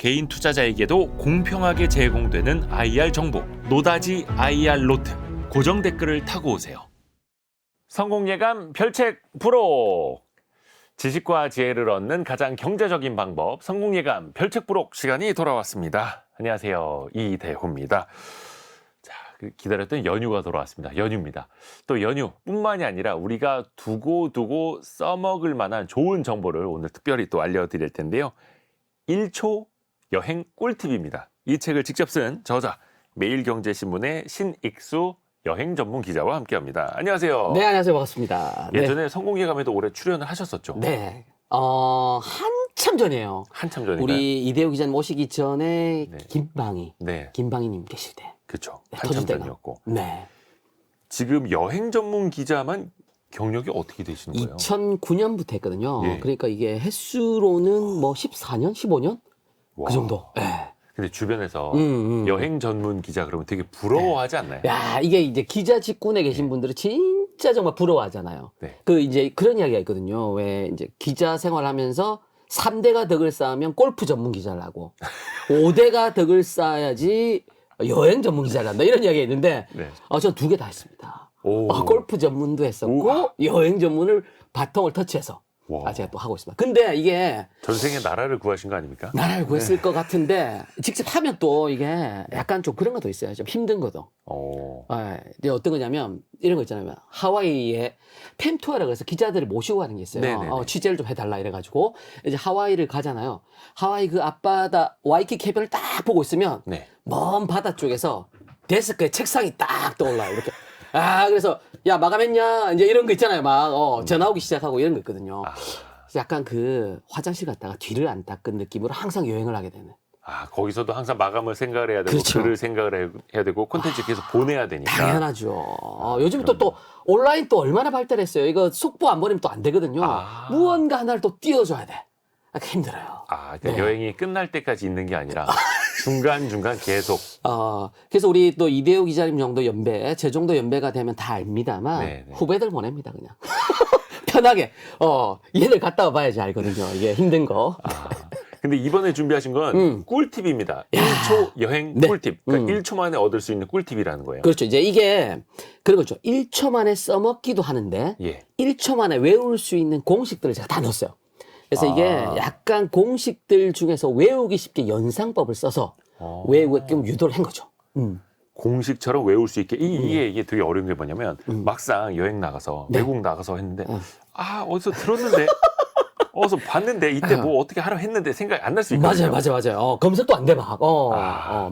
개인 투자자에게도 공평하게 제공되는 IR 정보, 노다지 IR 노트. 고정 댓글을 타고 오세요. 성공 예감 별책 부록. 지식과 지혜를 얻는 가장 경제적인 방법, 성공 예감 별책 부록 시간이 돌아왔습니다. 안녕하세요, 이대호입니다. 자, 기다렸던 연휴가 돌아왔습니다. 연휴입니다. 또 연휴뿐만이 아니라 우리가 두고 써먹을 만한 좋은 정보를 오늘 특별히 또 알려드릴 텐데요. 1초 여행 꿀팁입니다. 이 책을 직접 쓴 저자, 매일경제신문의 신익수 여행 전문 기자와 함께합니다. 안녕하세요. 네, 안녕하세요. 반갑습니다. 예전에 성공예감에도 올해 출연을 하셨었죠? 네. 한참 전이에요. 한참 전인가요? 우리 이대호 기자님 오시기 전에 네. 김방희님 계실 때. 그렇죠. 네, 한참 터질 때가. 전이었고. 네. 지금 여행 전문 기자만 경력이 어떻게 되시는 거예요? 2009년부터 했거든요. 예. 그러니까 이게 횟수로는 뭐 14년, 15년? 와. 그 정도. 네. 근데 주변에서 음. 여행 전문 기자 그러면 되게 부러워하지 않나요? 야, 이게 이제 기자 직군에 계신 분들은 진짜 정말 부러워하잖아요. 네. 이제 그런 이야기가 있거든요. 왜 이제 기자 생활하면서 3대가 덕을 쌓으면 골프 전문 기자를 하고 5대가 덕을 쌓아야지 여행 전문 기자를 한다. 이런 이야기가 있는데 네. 전 2개 다 했습니다. 오. 골프 전문도 했었고 우와. 여행 전문을 바통을 터치해서 와. 제가 또 하고 있습니다. 근데 이게 전생에 나라를 구하신 거 아닙니까? 나라를 구했을 것 같은데 직접 하면 또 이게 약간 좀 그런 것도 있어요. 좀 힘든 것도. 오. 이제 어떤 거냐면 이런 거 있잖아요. 하와이에 팸투어라고 해서 기자들을 모시고 가는 게 있어요. 네네네. 취재를 좀 해달라 이래가지고 이제 하와이를 가잖아요. 하와이 그 앞바다 와이키키 해변을 딱 보고 있으면 네. 먼 바다 쪽에서 데스크에 책상이 딱 떠올라요. 이렇게. 그래서 야 마감했냐 이제 이런 거 있잖아요. 막 전화 오기 시작하고 이런 거 있거든요. 그래서 약간 그 화장실 갔다가 뒤를 안 닦은 느낌으로 항상 여행을 하게 되는. 거기서도 항상 마감을 생각을 해야 되고 그렇죠. 글을 생각을 해야 되고 콘텐츠 계속 보내야 되니까. 당연하죠. 요즘 또 온라인 또 얼마나 발달했어요. 이거 속보 안 보내면 또 안 되거든요. 무언가 하나를 또 띄워줘야 돼. 힘들어요. 그러니까 네. 여행이 끝날 때까지 있는 게 아니라 중간중간 계속. 그래서 우리 또 이대호 기자님 정도 연배, 제 정도 연배가 되면 다 압니다만 네네. 후배들 보냅니다 그냥. 편하게. 얘들 갔다 와봐야지 알거든요. 이게 힘든 거. 근데 이번에 준비하신 건 꿀팁입니다. 1초 여행 네. 꿀팁. 그러니까 1초 만에 얻을 수 있는 꿀팁이라는 거예요. 그렇죠. 이제 이게 그런 거죠. 1초 만에 써먹기도 하는데 예. 1초 만에 외울 수 있는 공식들을 제가 다 넣었어요. 그래서 이게 약간 공식들 중에서 외우기 쉽게 연상법을 써서 외우게끔 유도를 한 거죠. 공식처럼 외울 수 있게. 이게 되게 어려운 게 뭐냐면 막상 여행 나가서 네. 외국 나가서 했는데 어디서 들었는데 어디서 봤는데 이때 뭐 어떻게 하려 했는데 생각이 안 날 수 있거든요. 맞아요. 검색도 안 돼 막.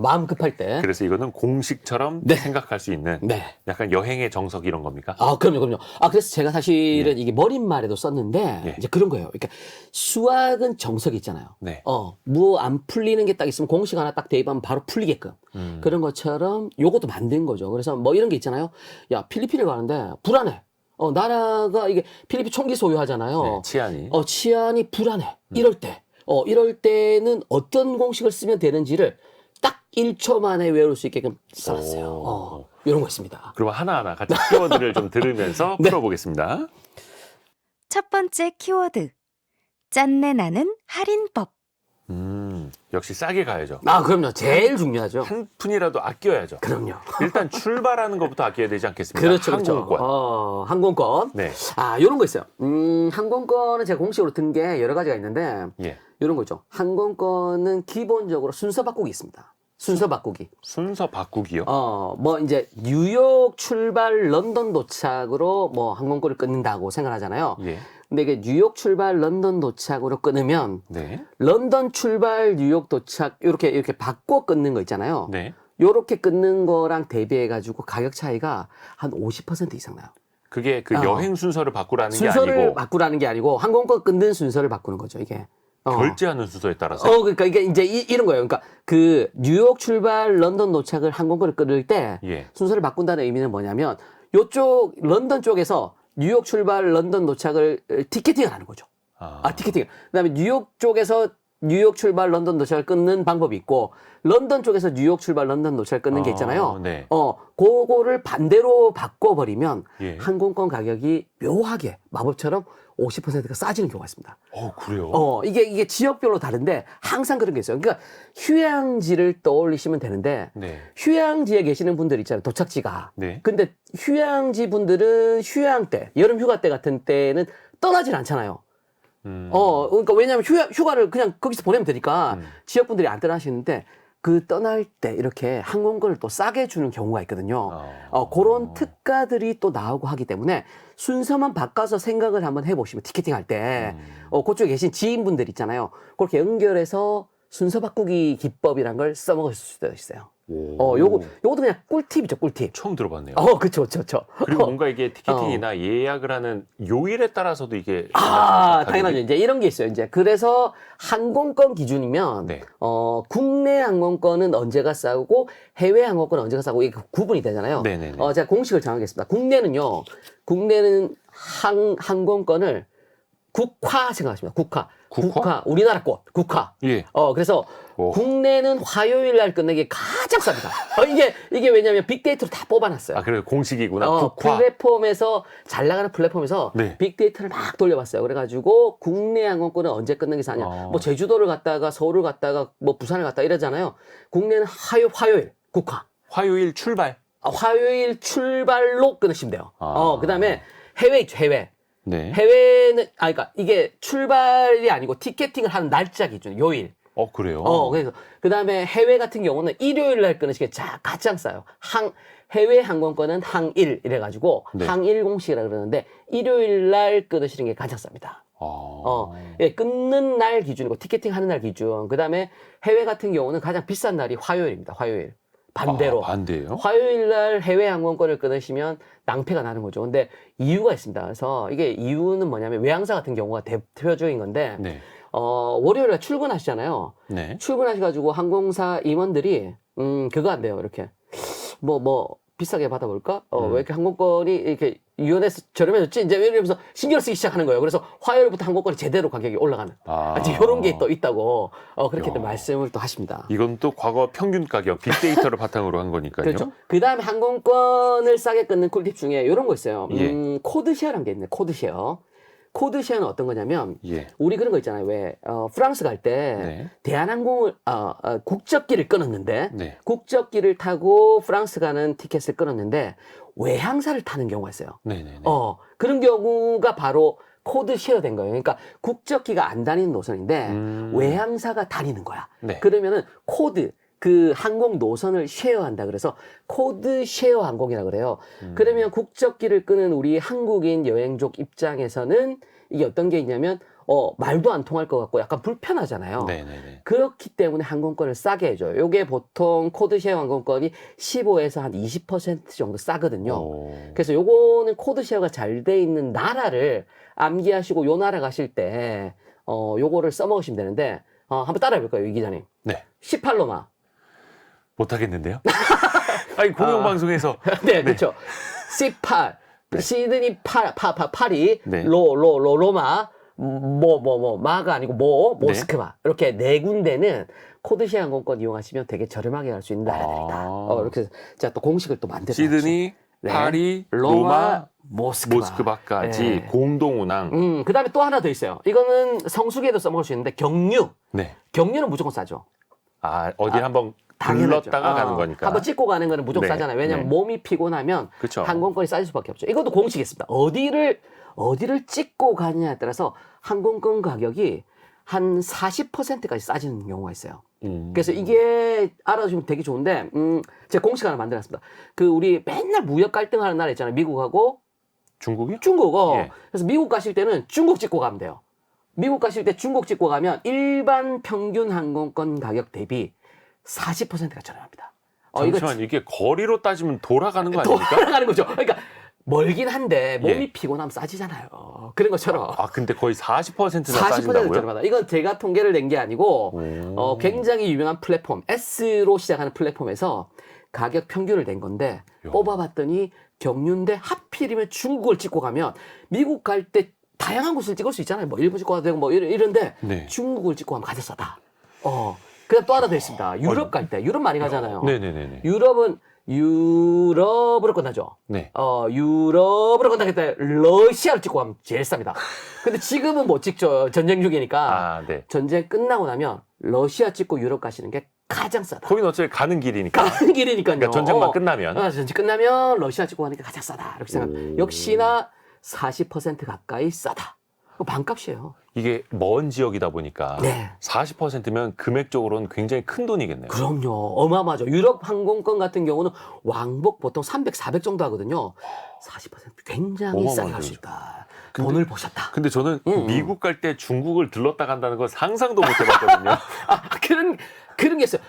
마음 급할 때. 그래서 이거는 공식처럼 네. 생각할 수 있는 네. 약간 여행의 정석 이런 겁니까? 그럼요. 그래서 제가 사실은 이게 머릿말에도 썼는데 예. 이제 그런 거예요. 그러니까 수학은 정석이 있잖아요. 네. 뭐 안 풀리는 게 딱 있으면 공식 하나 딱 대입하면 바로 풀리게끔. 그런 것처럼 요것도 만든 거죠. 그래서 뭐 이런 게 있잖아요. 야, 필리핀을 가는데 불안해. 나라가 이게 필리핀 총기 소유하잖아요. 네, 치안이. 치안이 불안해. 이럴 때는 어떤 공식을 쓰면 되는지를 딱 1초 만에 외울 수 있게끔 써놨어요. 이런 거 있습니다. 그럼 하나하나 같이 키워드를 좀 들으면서 네. 풀어보겠습니다. 첫 번째 키워드. 짠내 나는 할인법. 역시 싸게 가야죠. 그럼요. 제일 중요하죠. 한 푼이라도 아껴야죠. 그럼요. 일단 출발하는 것부터 아껴야 되지 않겠습니까? 그렇죠. 항공권. 항공권. 네. 요런 거 있어요. 항공권은 제가 공식으로 든 게 여러 가지가 있는데, 예. 요런 거 있죠. 항공권은 기본적으로 순서 바꾸기 있습니다. 순서 바꾸기. 순서 바꾸기요? 뭐 이제 뉴욕 출발 런던 도착으로 뭐 항공권을 끊는다고 생각하잖아요. 예. 근데 이게 뉴욕 출발 런던 도착으로 끊으면 네. 런던 출발 뉴욕 도착 이렇게 바꿔 끊는 거 있잖아요. 네. 요렇게 끊는 거랑 대비해 가지고 가격 차이가 한 50% 이상 나요. 그게 그 여행 순서를 바꾸라는 게 순서를 아니고 바꾸라는 게 아니고 항공권 끊는 순서를 바꾸는 거죠, 이게. 결제하는 순서에 따라서. 그러니까 이게 이제 이런 거예요. 그러니까 그 뉴욕 출발 런던 도착을 항공권을 끊을 때 예. 순서를 바꾼다는 의미는 뭐냐면 요쪽 런던 쪽에서 뉴욕 출발 런던 도착을 티켓팅을 하는 거죠. 티켓팅. 그다음에 뉴욕 쪽에서 뉴욕 출발 런던 도착을 끊는 방법이 있고 런던 쪽에서 뉴욕 출발 런던 도착을 끊는 게 있잖아요. 네. 그거를 반대로 바꿔버리면 예. 항공권 가격이 묘하게 마법처럼 50%가 싸지는 경우가 있습니다. 그래요? 이게 지역별로 다른데 항상 그런 게 있어요. 그러니까 휴양지를 떠올리시면 되는데 네. 휴양지에 계시는 분들 있잖아요. 도착지가. 네. 근데 휴양지 분들은 휴양 때, 여름 휴가 때 같은 때는 떠나질 않잖아요. 그러니까 왜냐하면 휴가를 그냥 거기서 보내면 되니까 지역 분들이 안 떠나시는데 그 떠날 때 이렇게 항공권을 또 싸게 주는 경우가 있거든요. 그런 특가들이 또 나오고 하기 때문에 순서만 바꿔서 생각을 한번 해보시면 티켓팅 할 때, 그쪽에 계신 지인분들 있잖아요. 그렇게 연결해서 순서 바꾸기 기법이란 걸 써먹을 수도 있어요. 요것도 그냥 꿀팁이죠, 꿀팁. 처음 들어봤네요. 그쵸. 그리고 뭔가 이게 티켓팅이나 예약을 하는 요일에 따라서도 이게 당연하죠. 이제 이런 게 있어요. 이제 그래서 항공권 기준이면 네. 국내 항공권은 언제가 싸고 해외 항공권은 언제가 싸고 이게 구분이 되잖아요. 네네네. 제가 공식을 정하겠습니다. 국내는 항공권을 국화 생각하십니다. 국화. 우리나라 것, 국화. 예. 그래서 국내는 화요일 날 끝내기 가장 쌉니다. 이게 왜냐면 빅데이터로 다 뽑아놨어요. 그래요. 공식이구나. 국화. 플랫폼에서, 잘 나가는 플랫폼에서 네. 빅데이터를 막 돌려봤어요. 그래가지고 국내 항공권은 언제 끝내기 싸냐. 뭐 제주도를 갔다가 서울을 갔다가 뭐 부산을 갔다가 이러잖아요. 국내는 화요일, 국화. 화요일 출발. 화요일 출발로 끊으시면 돼요. 그 다음에 해외 있죠, 해외. 네. 해외는, 그러니까 이게 출발이 아니고 티켓팅을 하는 날짜 기준, 요일. 그래요? 그래서, 그 다음에 해외 같은 경우는 일요일 날 끊으시는 게 가장 싸요. 해외 항공권은 항일, 이래가지고, 네. 항일 공식이라 그러는데, 일요일 날 끊으시는 게 가장 쌉니다. 끊는 날 기준이고, 티켓팅 하는 날 기준. 그 다음에 해외 같은 경우는 가장 비싼 날이 화요일입니다. 화요일. 반대로. 반대예요? 화요일 날 해외 항공권을 끊으시면 낭패가 나는 거죠. 근데 이유가 있습니다. 그래서 이게 이유는 뭐냐면 외항사 같은 경우가 대표적인 건데, 네. 월요일 날 출근하시잖아요. 네. 출근하셔가지고 항공사 임원들이, 그거 안 돼요. 이렇게. 비싸게 받아볼까? 왜 이렇게 항공권이 이렇게 유연해서 저렴해졌지? 이제 이러면서 신경 쓰기 시작하는 거예요. 그래서 화요일부터 항공권이 제대로 가격이 올라가는. 이런 게 또 있다고, 그렇게 또 말씀을 또 하십니다. 이건 또 과거 평균 가격, 빅데이터를 바탕으로 한 거니까요. 그렇죠. 그 다음에 항공권을 싸게 끊는 꿀팁 중에 이런 거 있어요. 예. 코드쉐어라는 게 있네. 코드쉐어. 코드쉐어는 어떤 거냐면, 예. 우리 그런 거 있잖아요. 프랑스 갈 때, 네. 대한항공을, 국적기를 끊었는데, 네. 국적기를 타고 프랑스 가는 티켓을 끊었는데, 외항사를 타는 경우가 있어요. 네네네. 그런 경우가 바로 코드 쉐어 된 거예요. 그러니까 국적기가 안 다니는 노선인데, 외항사가 다니는 거야. 네. 그러면은 그 항공 노선을 쉐어한다 그래서 코드 쉐어 항공이라 그래요. 그러면 국적기를 끄는 우리 한국인 여행족 입장에서는 이게 어떤 게 있냐면 말도 안 통할 것 같고 약간 불편하잖아요. 네네네. 그렇기 때문에 항공권을 싸게 해줘요. 요게 보통 코드 쉐어 항공권이 15에서 한 20% 정도 싸거든요. 그래서 요거는 코드 쉐어가 잘 돼 있는 나라를 암기하시고 요 나라 가실 때 요거를 써먹으시면 되는데 한번 따라해 볼까요, 이 기자님? 네. 18로마. 못하겠는데요? 아니, 공영방송에서. 네, 그렇죠. C8, 네. 시드니 파리, 네. 로마, 마가 아니고 모스크바. 이렇게 네 군데는 코드쉐어 항공권 이용하시면 되게 저렴하게 갈 수 있는 나라들이다. 이렇게 해서 제가 또 공식을 또 만들어놨죠. 시드니, 네. 파리, 로마, 모스크바까지 네. 공동 운항. 그 다음에 또 하나 더 있어요. 이거는 성수기에도 써먹을 수 있는데 경유. 네. 경유는 무조건 싸죠. 어디 한번 당연하죠. 들렀다가 가는 거니까. 한번 찍고 가는 거는 무조건 네. 싸잖아요. 왜냐면 네. 몸이 피곤하면 그쵸. 항공권이 싸질 수밖에 없죠. 이것도 공식이 있습니다. 어디를 찍고 가느냐에 따라서 항공권 가격이 한 40%까지 싸지는 경우가 있어요. 그래서 이게 알아두시면 되게 좋은데, 제가 공식 하나 만들었습니다. 우리 맨날 무역 갈등하는 나라 있잖아요. 미국하고 중국이요? 중국. 예. 그래서 미국 가실 때는 중국 찍고 가면 돼요. 미국 가실 때 중국 찍고 가면 일반 평균 항공권 가격 대비 40%가 저렴합니다. 잠시만, 이게 거리로 따지면 돌아가는 거 아닙니까? 돌아가는 거죠. 그러니까 멀긴 한데 몸이 예. 피곤하면 싸지잖아요. 그런 것처럼. 근데 거의 40%나 40% 싸진다고요? 저렴하다. 이건 제가 통계를 낸 게 아니고 굉장히 유명한 플랫폼 S로 시작하는 플랫폼에서 가격 평균을 낸 건데 뽑아봤더니 경유인데 하필이면 중국을 찍고 가면 미국 갈 때 다양한 곳을 찍을 수 있잖아요. 뭐 일본 찍고 가도 되고 뭐 이런데 네. 중국을 찍고 가면 가장 싸다. 그다음 또 하나 더 있습니다. 유럽 갈 때 유럽 많이 가잖아요. 네네네네. 유럽은 유럽으로 끝나죠. 네. 유럽으로 끝나기 때문에 러시아를 찍고 가면 제일 쌉니다. 근데 지금은 못 찍죠. 전쟁 중이니까. 아, 네. 전쟁 끝나고 나면 러시아 찍고 유럽 가시는 게 가장 싸다. 거긴 어차피 가는 길이니까. 가는 길이니까요. 그러니까 전쟁만 끝나면. 전쟁 끝나면 러시아 찍고 가니까 가장 싸다. 이렇게 생각. 오. 역시나 40% 가까이 싸다. 반값이에요. 이게 먼 지역이다 보니까 네. 40%면 금액적으로는 굉장히 큰 돈이겠네요. 그럼요. 어마어마하죠. 유럽 항공권 같은 경우는 왕복 보통 300, 400 정도 하거든요. 40% 굉장히 싸게 갈 수 있다. 돈을 보셨다. 근데 저는 미국 갈 때 중국을 들렀다 간다는 건 상상도 못 해봤거든요. 그런 게 있어요.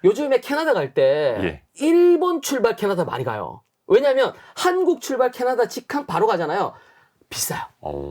요즘에 캐나다 갈 때 예. 일본 출발 캐나다 많이 가요. 왜냐하면 한국 출발 캐나다 직항 바로 가잖아요. 비싸요.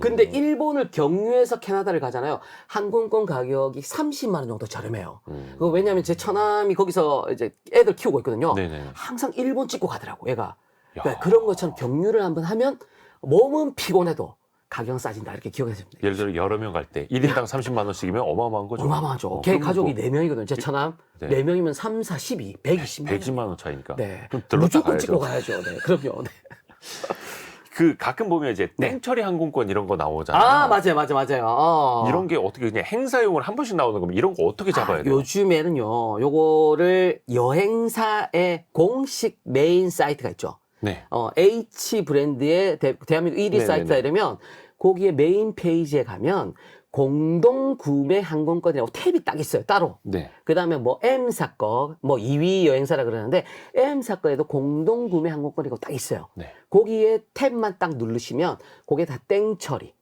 근데 일본을 경유해서 캐나다를 가잖아요. 항공권 가격이 30만 원 정도 저렴해요. 그거 왜냐하면 제 처남이 거기서 이제 애들 키우고 있거든요. 네네. 항상 일본 찍고 가더라고, 얘가. 야. 그러니까 그런 것처럼 경유를 한번 하면 몸은 피곤해도 가격은 싸진다. 이렇게 기억하시면 돼요. 예를 들어 여러 명 갈 때 1인당 30만 원씩이면 어마어마한 거죠. 어마어마하죠. 걔 가족이 뭐 4명이거든요. 제 처남. 네. 4명이면 3, 4, 12, 120만 원. 110만 원 차이니까. 네. 그럼 들렀다 무조건 가야죠. 찍고 가야죠. 네. 그럼요. 네. 가끔 보면 이제 네. 땡처리 항공권 이런 거 나오잖아요. 맞아요. 이런 게 어떻게 그냥 행사용으로 한 번씩 나오는 거면 이런 거 어떻게 잡아야 돼요? 요즘에는요, 요거를 여행사의 공식 메인 사이트가 있죠. 네. H 브랜드의 대한민국 1위 네네네. 사이트다 이러면 거기에 메인 페이지에 가면 공동 구매 항공권이라고 탭이 딱 있어요. 따로. 네. 그 다음에 뭐 M사 거, 뭐 2위 여행사라 그러는데 M사 거에도 공동 구매 항공권이라고 딱 있어요. 네. 거기에 탭만 딱 누르시면 그게 다 땡처리.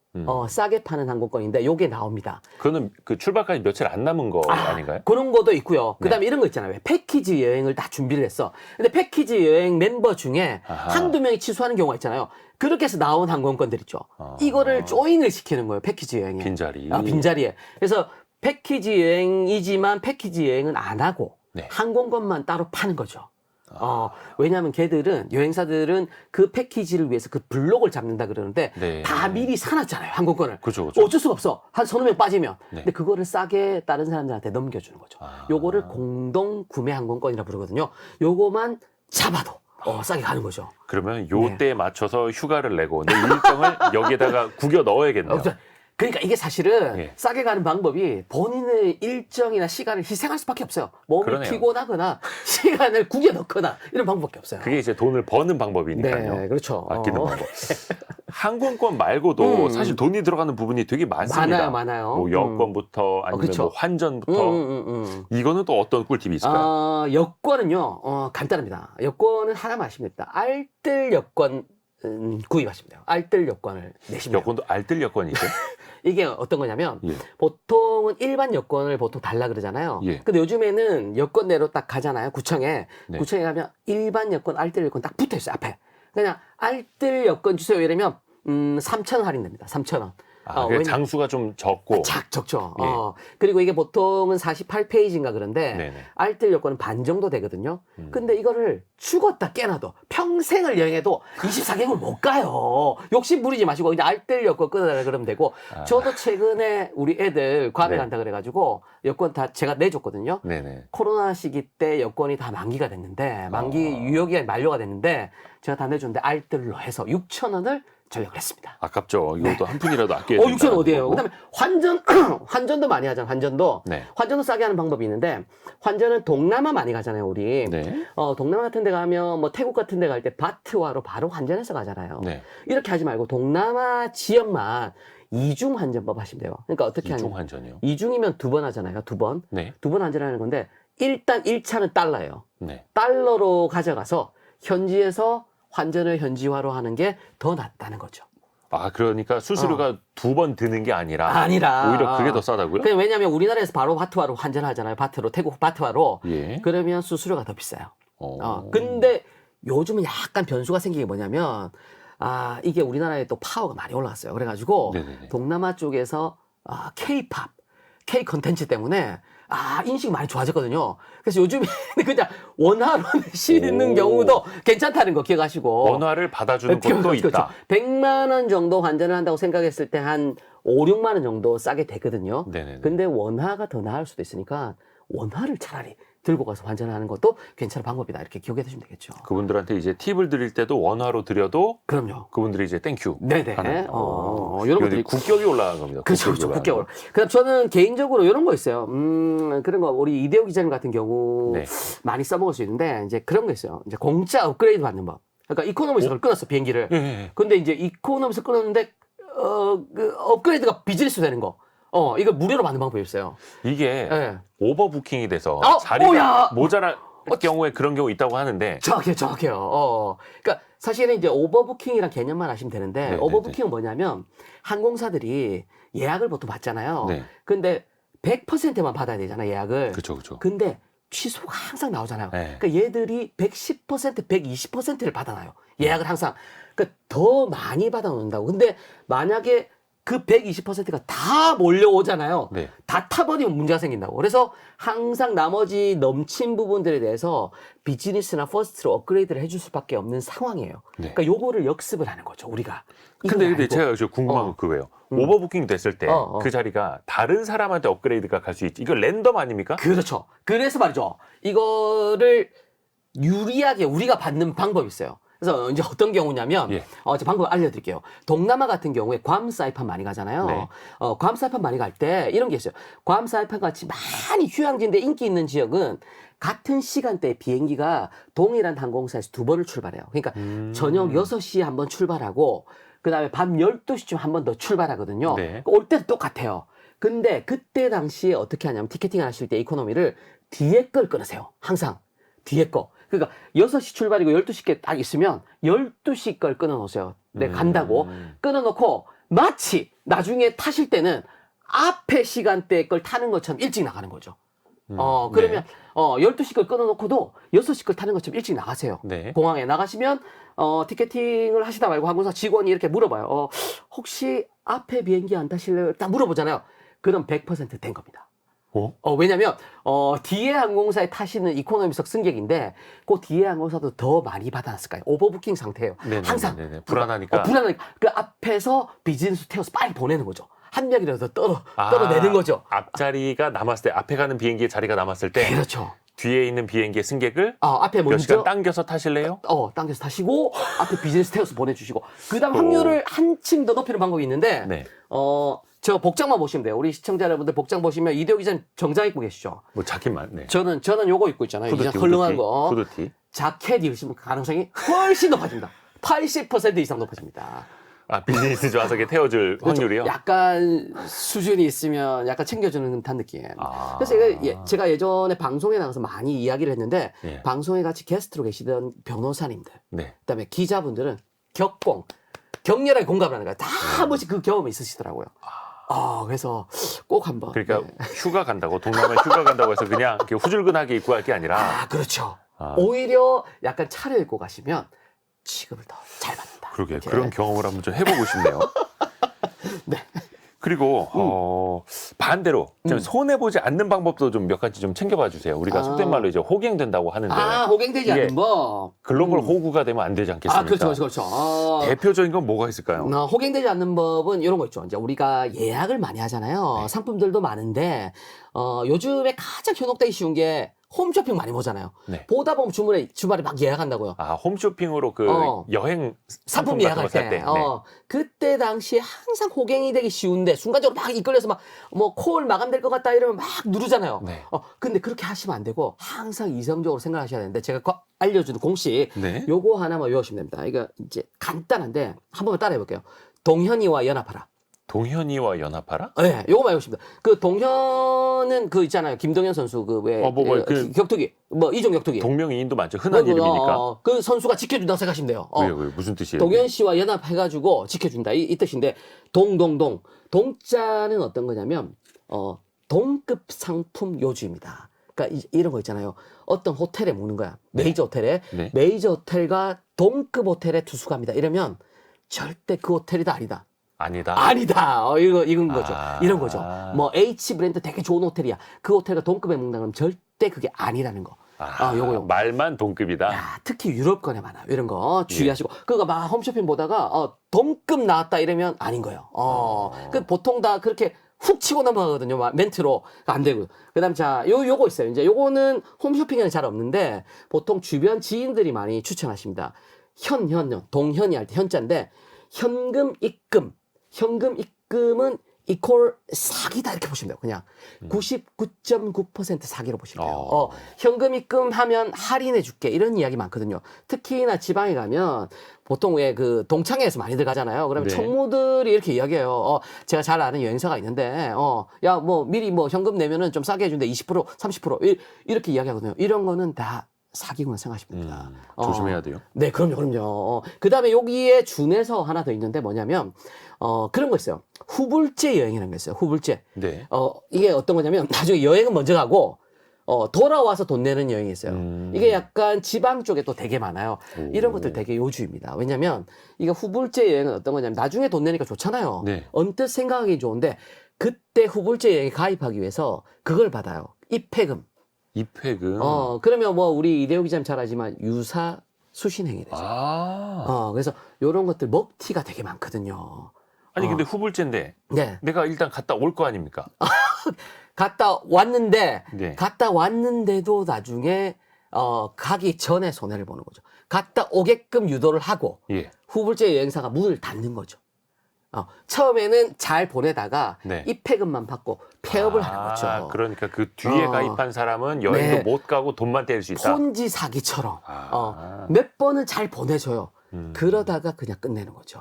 싸게 파는 항공권인데 요게 나옵니다. 그거는 그 출발까지 며칠 안 남은 거 아닌가요? 그런 것도 있고요. 그 다음에 네. 이런 거 있잖아요. 왜 패키지 여행을 다 준비를 했어. 근데 패키지 여행 멤버 중에 아하. 한두 명이 취소하는 경우가 있잖아요. 그렇게 해서 나온 항공권들 있죠. 아. 이거를 조인을 시키는 거예요. 패키지 여행에. 빈자리. 빈자리에. 그래서 패키지 여행이지만 패키지 여행은 안 하고 네. 항공권만 따로 파는 거죠. 왜냐하면 걔들은 여행사들은 그 패키지를 위해서 그 블록을 잡는다 그러는데 네. 다 미리 사놨잖아요. 항공권을. 그렇죠, 그렇죠. 어쩔 수가 없어. 한 서너 명 빠지면. 네. 근데 그거를 싸게 다른 사람들한테 넘겨주는 거죠. 요거를 공동 구매 항공권이라 부르거든요. 요거만 잡아도 싸게 가는 거죠. 그러면 요때에 맞춰서 휴가를 내고 내 일정을 여기에다가 구겨 넣어야겠네요. 그러니까 이게 사실은 예. 싸게 가는 방법이 본인의 일정이나 시간을 희생할 수밖에 없어요. 몸이 그러네요. 피곤하거나 시간을 구겨 넣거나 이런 방법밖에 없어요. 그게 이제 돈을 버는 방법이니까요. 네, 그렇죠. 아끼는 방법. 항공권 말고도 사실 돈이 들어가는 부분이 되게 많습니다. 많아요. 뭐 여권부터 아니면 그쵸. 뭐 환전부터 이거는 또 어떤 꿀팁이 있을까요? 여권은요, 간단합니다. 여권은 하나만 하시면 됩니다. 알뜰 여권 구입하시면 돼요. 알뜰 여권을 내시면 돼요. 여권도 알뜰 여권이죠? 이게 어떤 거냐면 예. 보통은 일반 여권을 보통 달라 그러잖아요. 예. 근데 요즘에는 여권내로 딱 가잖아요. 구청에. 네. 구청에 가면 일반 여권, 알뜰 여권 딱 붙어 있어요. 앞에. 그냥 알뜰 여권 주세요. 이러면 3,000원 할인됩니다. 3,000원. 그러니까 장수가 좀 적고. 적죠. 예. 그리고 이게 보통은 48페이지인가 그런데 네네. 알뜰 여권은 반 정도 되거든요. 근데 이거를 죽었다 깨놔도 평생을 여행해도 24개국을 못 가요. 욕심 부리지 마시고 그냥 알뜰 여권 끊어달라 그러면 되고. 저도 최근에 우리 애들 괌에 네. 간다 그래가지고 여권 다 제가 내줬거든요. 네네. 코로나 시기 때 여권이 다 만기가 됐는데 만기 유효기간이 만료가 됐는데 제가 다 내줬는데 알뜰로 해서 6,000원을 전략을 했습니다. 아깝죠. 이것도 한 푼이라도 아껴야 6,000원 어디예요? 그다음에 환전도 많이 하잖아요. 환전도. 네. 환전도 싸게 하는 방법이 있는데 환전은 동남아 많이 가잖아요, 우리. 네. 동남아 같은 데 가면 뭐 태국 같은 데 갈 때 바트화로 바로 환전해서 가잖아요. 네. 이렇게 하지 말고 동남아 지역만 이중 환전법 하시면 돼요. 그러니까 어떻게 하냐면 이중 환전이요? 이중이면 2번 하잖아요. 2번. 네. 2번 환전하는 건데 일단 1차는 달러예요. 네. 달러로 가져가서 현지에서 환전을 현지화로 하는 게 더 낫다는 거죠. 그러니까 수수료가 2번 드는 게 아니라 오히려 그게 더 싸다고요? 그냥 왜냐하면 우리나라에서 바로 바트화로 환전하잖아요. 바트로 태국 바트화로. 예. 그러면 수수료가 더 비싸요. 근데 요즘은 약간 변수가 생긴 게 뭐냐면 이게 우리나라에 또 파워가 많이 올라갔어요. 그래가지고 네네네. 동남아 쪽에서 K-팝, K 컨텐츠 때문에 인식이 많이 좋아졌거든요. 그래서 요즘에 그냥 원화로 내시는 오. 경우도 괜찮다는 거 기억하시고. 원화를 받아주는 곳도 그렇죠. 있다. 100만 원 정도 환전을 한다고 생각했을 때 한 5, 6만 원 정도 싸게 되거든요. 네네네. 근데 원화가 더 나을 수도 있으니까 원화를 차라리 들고 가서 환전하는 것도 괜찮은 방법이다. 이렇게 기억해 두시면 되겠죠. 그분들한테 이제 팁을 드릴 때도 원화로 드려도 그럼요. 그분들이 이제 땡큐. 네네. 하는. 이런 이거 것들이 국격이 올라간 겁니다. 그렇죠, 국격이 올라간 9개월. 거. 그다음 저는 개인적으로 이런 거 있어요. 그런 거 우리 이대호 기자님 같은 경우 네. 많이 써먹을 수 있는데 이제 그런 거 있어요. 이제 공짜 업그레이드 받는 법. 그러니까 이코노미에서 끊었어 비행기를. 예, 예. 근데 이제 이코노미에서 끊었는데 그 업그레이드가 비즈니스 되는 거. 이거 무료로 받는 방법이 있어요. 이게 예. 오버부킹이 돼서 어, 자리가 오야! 모자랄 경우에 그런 경우 있다고 하는데 정확해요. 그러니까 사실은 이제 오버부킹이란 개념만 아시면 되는데 네, 오버부킹은 뭐냐면 항공사들이 예약을 보통 받잖아요. 네. 근데 100%만 받아야 되잖아요, 예약을. 그렇죠, 그렇죠. 근데 취소가 항상 나오잖아요. 네. 그러니까 얘들이 110%, 120%를 받아놔요. 예약을 항상. 그러니까 더 많이 받아놓는다고. 근데 만약에 그 120%가 다 몰려오잖아요. 네. 다 타버리면 문제가 생긴다고. 그래서 항상 나머지 넘친 부분들에 대해서 비즈니스나 퍼스트로 업그레이드를 해줄 수밖에 없는 상황이에요. 네. 그러니까 요거를 역습을 하는 거죠, 우리가. 근데 이건 알고. 제가 저 궁금한 어. 건 그거예요. 음. 오버부킹 됐을 때 어. 그 자리가 다른 사람한테 업그레이드가 갈 수 있지. 이거 랜덤 아닙니까? 그렇죠. 그래서 말이죠. 이거를 유리하게 우리가 받는 방법이 있어요. 그래서 이제 어떤 경우냐면, 예. 제 방법 알려드릴게요. 동남아 같은 경우에 괌 사이판 많이 가잖아요. 네. 괌 사이판 많이 갈 때 이런 게 있어요. 괌 사이판 같이 많이 휴양지인데 인기 있는 지역은 같은 시간대에 비행기가 동일한 항공사에서 2번을 출발해요. 그러니까 저녁 6시에 한 번 출발하고, 그 다음에 밤 12시쯤 한 번 더 출발하거든요. 네. 올 때도 똑같아요. 근데 그때 당시에 어떻게 하냐면 티켓팅 하실 때 이코노미를 뒤에 걸 끊으세요. 항상 뒤에 거. 그러니까 6시 출발이고 12시께 딱 있으면 12시 걸 끊어놓으세요. 내가 간다고. 끊어놓고 마치 나중에 타실 때는 앞에 시간대 걸 타는 것처럼 일찍 나가는 거죠. 그러면 12시 걸 끊어놓고도 6시 걸 타는 것처럼 일찍 나가세요. 네. 공항에 나가시면 티켓팅을 하시다 말고 항공사 직원이 이렇게 물어봐요. 혹시 앞에 비행기 안 타실래요? 딱 물어보잖아요. 그럼 100% 된 겁니다. 왜냐면 뒤에 항공사에 타시는 이코노미석 승객인데 그 뒤에 항공사도 더 많이 받아놨을 거예요. 오버부킹 상태예요. 네네네네. 항상 불안하니까. 불안하니까 그 앞에서 비즈니스 태워서 빨리 보내는 거죠. 한 명이라도 떨어내는 거죠. 앞자리가 남았을 때, 앞에 가는 비행기에 자리가 남았을 때 그렇죠. 뒤에 있는 비행기의 승객을 앞에 몇 먼저 시간 당겨서 타실래요? 당겨서 타시고 앞에 비즈니스 태워서 보내주시고 그다음 확률을 한층 더 높이는 방법이 있는데 네. 저 복장만 보시면 돼요. 우리 시청자 여러분들 복장 보시면 이대호 기자님 정장 입고 계시죠? 뭐 자켓만. 네. 저는 요거 입고 있잖아요. 이제 후드티, 헐렁한 거. 후드티. 자켓 입으시면 가능성이 훨씬 높아집니다. 80% 이상 높아집니다. 비즈니스 좌석에 태워줄 확률이요? 약간 수준이 있으면 약간 챙겨주는 듯한 느낌. 그래서 제가 예전에 방송에 나가서 많이 이야기를 했는데 예. 방송에 같이 게스트로 계시던 변호사님들, 네. 그다음에 기자분들은 격렬하게 공감을 하는 거예요. 다 한 번씩 그 경험이 있으시더라고요. 그래서 꼭 한번. 그러니까 네. 휴가 간다고, 동남아 휴가 간다고 해서 그냥 이렇게 후줄근하게 입고 갈 게 아니라. 그렇죠. 아. 오히려 약간 차를 입고 가시면 취급을 더 잘 받는다. 그러게 이렇게. 그런 경험을 한번 좀 해보고 싶네요. 네. 그리고 반대로 좀 손해 보지 않는 방법도 좀 몇 가지 좀 챙겨봐 주세요. 우리가 속된 말로 이제 호갱된다고 하는데 호갱되지 이게 않는 법. 글로벌 호구가 되면 안 되지 않겠습니까? 그렇죠. 대표적인 건 뭐가 있을까요? 호갱되지 않는 법은 이런 거 있죠. 이제 우리가 예약을 많이 하잖아요. 네. 상품들도 많은데 요즘에 가장 현혹되기 쉬운 게 홈쇼핑 많이 보잖아요. 네. 보다 보면 주말에 막 예약한다고요. 홈쇼핑으로 그 여행 상품 상품 같은 예약할 거 살 때. 때. 그때 당시에 항상 호갱이 되기 쉬운데 순간적으로 막 이끌려서 막 콜 마감될 것 같다 이러면 막 누르잖아요. 네. 근데 그렇게 하시면 안 되고 항상 이성적으로 생각하셔야 되는데 제가 알려주는 공식 네. 요거 하나만 외우시면 됩니다. 이거 이제 간단한데 한 번만 따라해 볼게요. 동현이와 연합하라. 동현이와 연합하라? 네, 요거만 외우십니다. 그 동현은 그 있잖아요. 김동현 선수 격투기 이종 격투기. 동명이인도 많죠. 흔한 이름이니까. 그 선수가 지켜준다고 생각하시면 돼요. 왜요? 무슨 뜻이에요? 동현 씨와 연합해가지고 지켜준다 이 뜻인데 동자는 어떤 거냐면 동급 상품 요주입니다. 그러니까 이런 거 있잖아요. 어떤 호텔에 묵는 거야. 메이저 호텔에 네. 메이저 호텔과 동급 호텔에 투숙합니다. 이러면 절대 그 호텔이 다 아니다. 아니다. 아니다. 이건 거죠. 아. 이런 거죠. 뭐 H 브랜드 되게 좋은 호텔이야. 그 호텔과 동급에 묵는다 그러면 절대 그게 아니라는 거. 요거. 말만 동급이다. 야, 특히 유럽권에 많아요. 이런 거 주의하시고. 그거 막 홈쇼핑 보다가 동급 나왔다 이러면 아닌 거예요. 그 보통 다 그렇게 훅 치고 넘어가거든요. 멘트로. 안 되고요. 그 다음, 자, 요거 있어요. 이제 요거는 홈쇼핑에는 잘 없는데 보통 주변 지인들이 많이 추천하십니다. 동현이 할 때 현자인데 현금 입금은 이퀄 사기다 이렇게 보시면 돼요. 그냥 99.9% 사기로 보시면 돼요. 현금 입금하면 할인해 줄게 이런 이야기 많거든요. 특히나 지방에 가면 보통 왜 그 동창회에서 많이들 가잖아요. 그러면 네. 총무들이 이렇게 이야기해요. 제가 잘 아는 여행사가 있는데 야 뭐 미리 뭐 현금 내면은 좀 싸게 해준대 20% 30% 이렇게 이야기하거든요. 이런 거는 다 사기구나 생각하시면 됩니다. 조심해야 돼요. 네, 그럼요. 그 다음에 여기에 준해서 하나 더 있는데 뭐냐면, 그런 거 있어요. 후불제 여행이라는 게 있어요. 후불제. 네. 이게 어떤 거냐면, 나중에 여행은 먼저 가고, 돌아와서 돈 내는 여행이 있어요. 이게 약간 지방 쪽에 또 되게 많아요. 이런 것들 되게 요주입니다. 왜냐면, 이게 후불제 여행은 어떤 거냐면, 나중에 돈 내니까 좋잖아요. 네. 언뜻 생각하기 좋은데, 그때 후불제 여행에 가입하기 위해서 그걸 받아요. 입회금. 입회금. 그러면 뭐 우리 이대호 기자님 잘 알지만 유사 수신행이 되죠. 그래서 요런 것들 먹튀가 되게 많거든요. 아니 근데 후불제인데 네. 내가 일단 갔다 올 거 아닙니까? 갔다 왔는데 네. 갔다 왔는데도 나중에 가기 전에 손해를 보는 거죠. 갔다 오게끔 유도를 하고 예. 후불제 여행사가 문을 닫는 거죠. 처음에는 잘 보내다가 네. 입회금만 받고 폐업을 하는 거죠. 그러니까 그 뒤에 가입한 사람은 여행도 네. 못 가고 돈만 뗄 수 있다. 폰지 사기처럼 몇 번은 잘 보내줘요. 그러다가 그냥 끝내는 거죠.